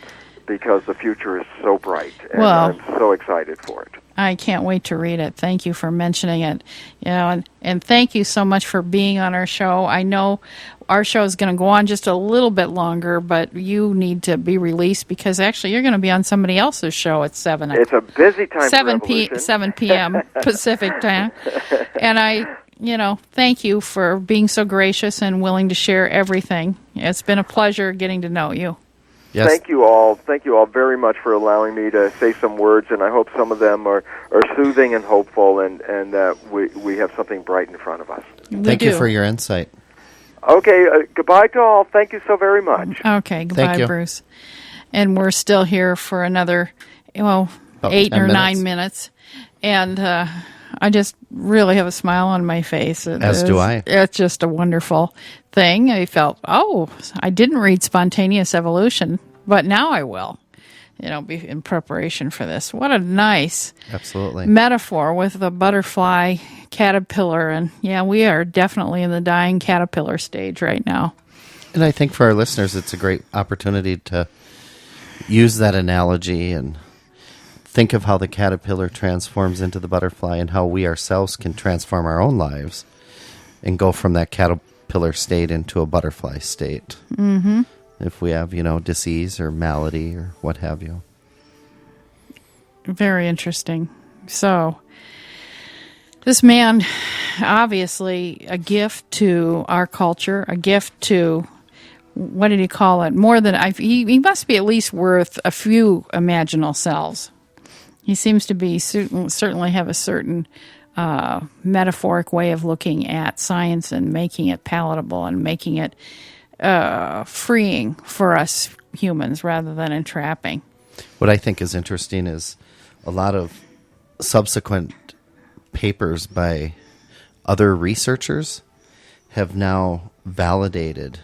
because the future is so bright, and I'm so excited for it. I can't wait to read it. Thank you for mentioning it. And thank you so much for being on our show. I know our show is going to go on just a little bit longer, but you need to be released because actually you're going to be on somebody else's show at 7. It's a busy time 7 for 7 p.m. Pacific time. And thank you for being so gracious and willing to share everything. It's been a pleasure getting to know you. Yes. Thank you all very much for allowing me to say some words, and I hope some of them are soothing and hopeful, and that we have something bright in front of us. Thank you for your insight. Okay, goodbye to all. Thank you so very much. Okay, goodbye, Bruce. And we're still here for another, 8 or 9 minutes. And I just really have a smile on my face. Do I. It's just a wonderful thing. I felt, I didn't read Spontaneous Evolution, but now I will, be in preparation for this. What a nice metaphor with the butterfly caterpillar. And we are definitely in the dying caterpillar stage right now. And I think for our listeners, it's a great opportunity to use that analogy and think of how the caterpillar transforms into the butterfly and how we ourselves can transform our own lives and go from that caterpillar state into a butterfly state. Mm-hmm. If we have, disease or malady or what have you. Very interesting. So, this man, obviously, a gift to our culture, a gift to, what did he call it? More than, he must be at least worth a few imaginal selves. He seems to be certainly have a certain metaphoric way of looking at science and making it palatable and making it freeing for us humans rather than entrapping. What I think is interesting is a lot of subsequent papers by other researchers have now validated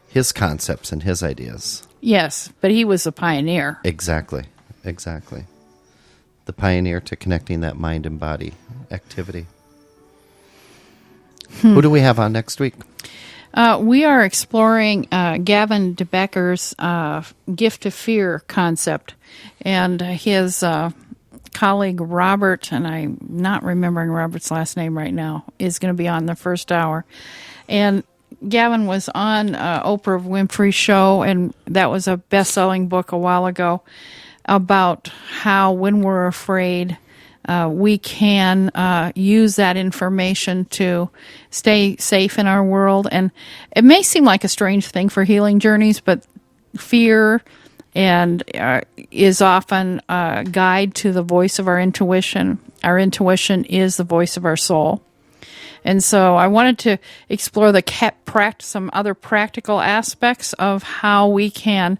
his concepts and his ideas. Yes, but he was a pioneer. Exactly. The pioneer to connecting that mind and body activity. Who do we have on next week? We are exploring Gavin de Becker's gift of fear concept, and his colleague Robert, and I'm not remembering Robert's last name right now, is going to be on the first hour. And Gavin was on Oprah Winfrey's show, and that was a best-selling book a while ago about how when we're afraid, we can use that information to stay safe in our world. And it may seem like a strange thing for healing journeys, but fear and is often a guide to the voice of our intuition. Our intuition is the voice of our soul. And so I wanted to explore some other practical aspects of how we can,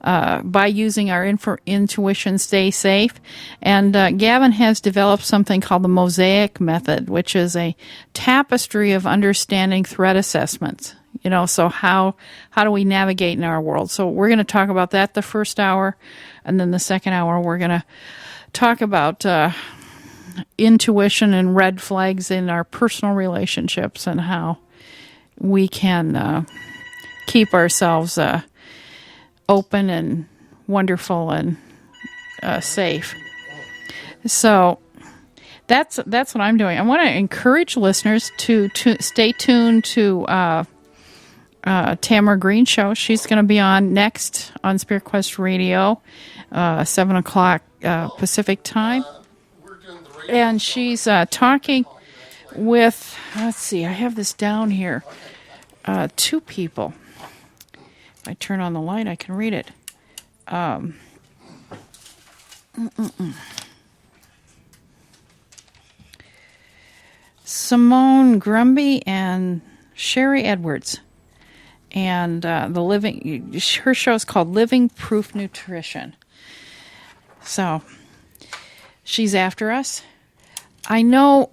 by using our intuition, stay safe. And Gavin has developed something called the Mosaic Method, which is a tapestry of understanding threat assessments. So how do we navigate in our world? So we're going to talk about that the first hour, and then the second hour we're going to talk about intuition and red flags in our personal relationships and how we can keep ourselves open and wonderful and safe. So that's what I'm doing. I want to encourage listeners to stay tuned to Tamara Green's show. She's going to be on next on Spirit Quest Radio, 7 o'clock Pacific time. And she's talking with, let's see, I have this down here, 2 people. If I turn on the light, I can read it. Simone Grumby and Sherry Edwards. And her show is called Living Proof Nutrition. So she's after us. I know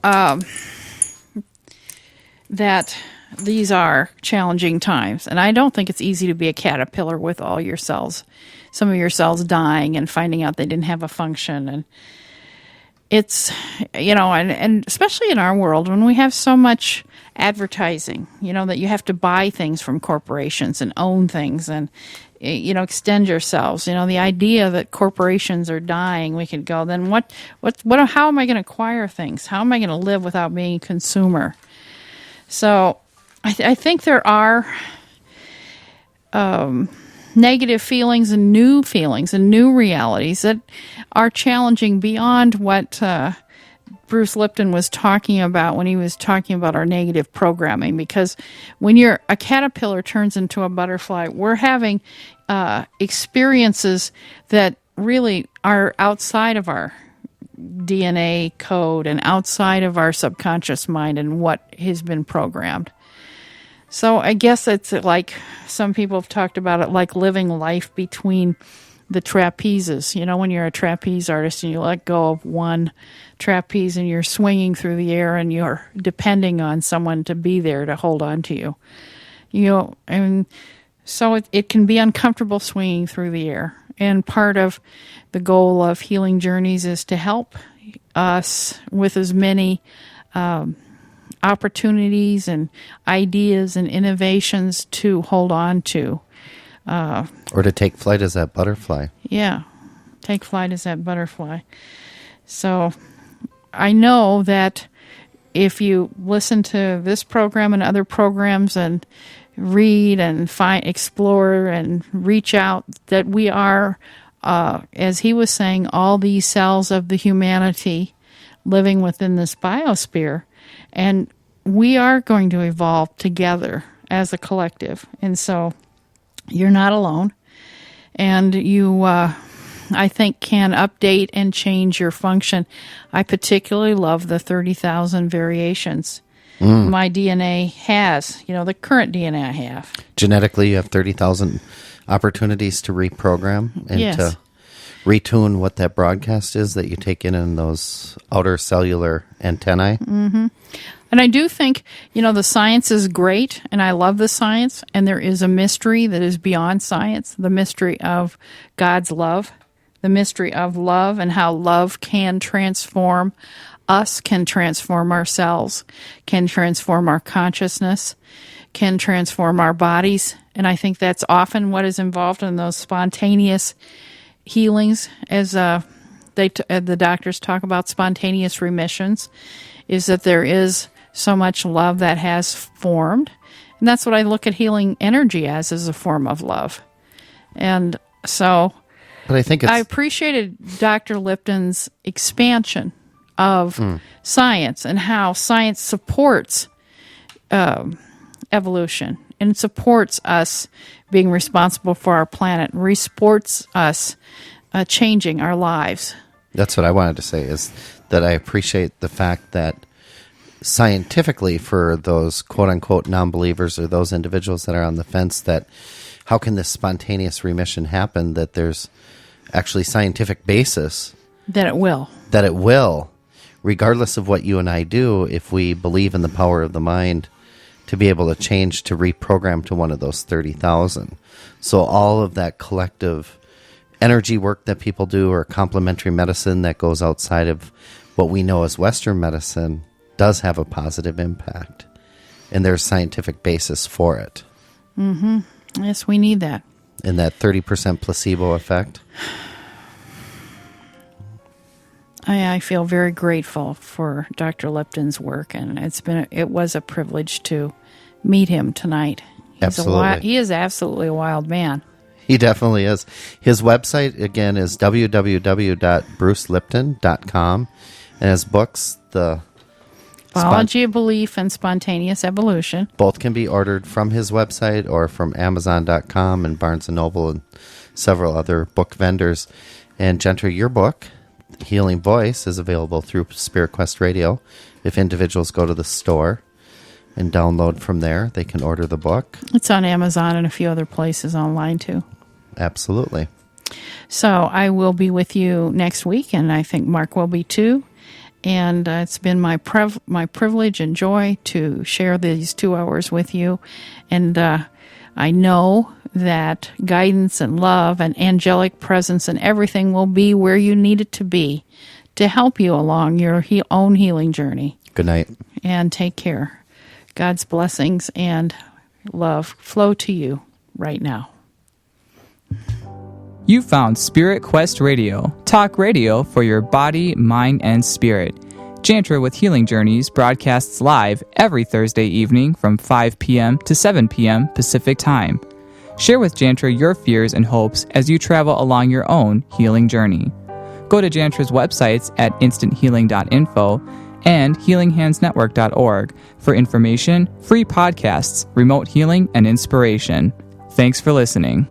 that these are challenging times. And I don't think it's easy to be a caterpillar with all your cells, some of your cells dying and finding out they didn't have a function. And it's, and especially in our world when we have so much advertising, that you have to buy things from corporations and own things and, extend yourselves. The idea that corporations are dying, we could go, then how am I going to acquire things? How am I going to live without being a consumer? So I think there are negative feelings and new realities that are challenging beyond what Bruce Lipton was talking about when he was talking about our negative programming. Because when a caterpillar turns into a butterfly, we're having experiences that really are outside of our DNA code and outside of our subconscious mind and what has been programmed. So I guess it's like some people have talked about it like living life between the trapezes. When you're a trapeze artist and you let go of one trapeze and you're swinging through the air and you're depending on someone to be there to hold on to you. And so it can be uncomfortable swinging through the air. And part of the goal of Healing Journeys is to help us with as many opportunities and ideas and innovations to hold on to. Or to take flight as that butterfly. Yeah, take flight as that butterfly. So I know that if you listen to this program and other programs and read and explore and reach out, that we are, as he was saying, all these cells of the humanity living within this biosphere. And we are going to evolve together as a collective. And so you're not alone. And you, I think, can update and change your function. I particularly love the 30,000 variations my DNA has, the current DNA I have. Genetically, you have 30,000 opportunities to reprogram and Yes. to retune what that broadcast is that you take in those outer cellular antennae. Mm-hmm. And I do think, the science is great, and I love the science, and there is a mystery that is beyond science, the mystery of God's love, the mystery of love and how love can transform us, can transform ourselves, can transform our consciousness, can transform our bodies. And I think that's often what is involved in those spontaneous healings, as the doctors talk about spontaneous remissions, is that there is so much love that has formed. And that's what I look at healing energy as a form of love. And so But I think I appreciated Dr. Lipton's expansion of science and how science supports evolution and supports us being responsible for our planet, and supports us changing our lives. That's what I wanted to say, is that I appreciate the fact that scientifically, for those quote-unquote non-believers or those individuals that are on the fence, that how can this spontaneous remission happen, that there's actually scientific basis That it will. Regardless of what you and I do, if we believe in the power of the mind to be able to change, to reprogram to one of those 30,000. So all of that collective energy work that people do, or complementary medicine that goes outside of what we know as Western medicine, does have a positive impact. And there's scientific basis for it. Mm-hmm. Yes, we need that. And that 30% placebo effect. I feel very grateful for Dr. Lipton's work, and it was a privilege to meet him tonight. Absolutely. He is absolutely a wild man. He definitely is. His website, again, is www.brucelipton.com. And his books, the Biology of Belief and Spontaneous Evolution, both can be ordered from his website or from Amazon.com and Barnes & Noble and several other book vendors. And Jaentra, your book, Healing Voice, is available through Spirit Quest Radio. If individuals go to the store and download from there, they can order the book. It's on Amazon and a few other places online too. Absolutely. So I will be with you next week, and I think Mark will be too. And it's been my privilege and joy to share these 2 hours with you. And I know that guidance and love and angelic presence and everything will be where you need it to be to help you along your own healing journey. Good night. And take care. God's blessings and love flow to you right now. You found Spirit Quest Radio, talk radio for your body, mind, and spirit. Jaentra with Healing Journeys broadcasts live every Thursday evening from 5 p.m. to 7 p.m. Pacific Time. Share with Jaentra your fears and hopes as you travel along your own healing journey. Go to Jaentra's websites at instanthealing.info and healinghandsnetwork.org for information, free podcasts, remote healing, and inspiration. Thanks for listening.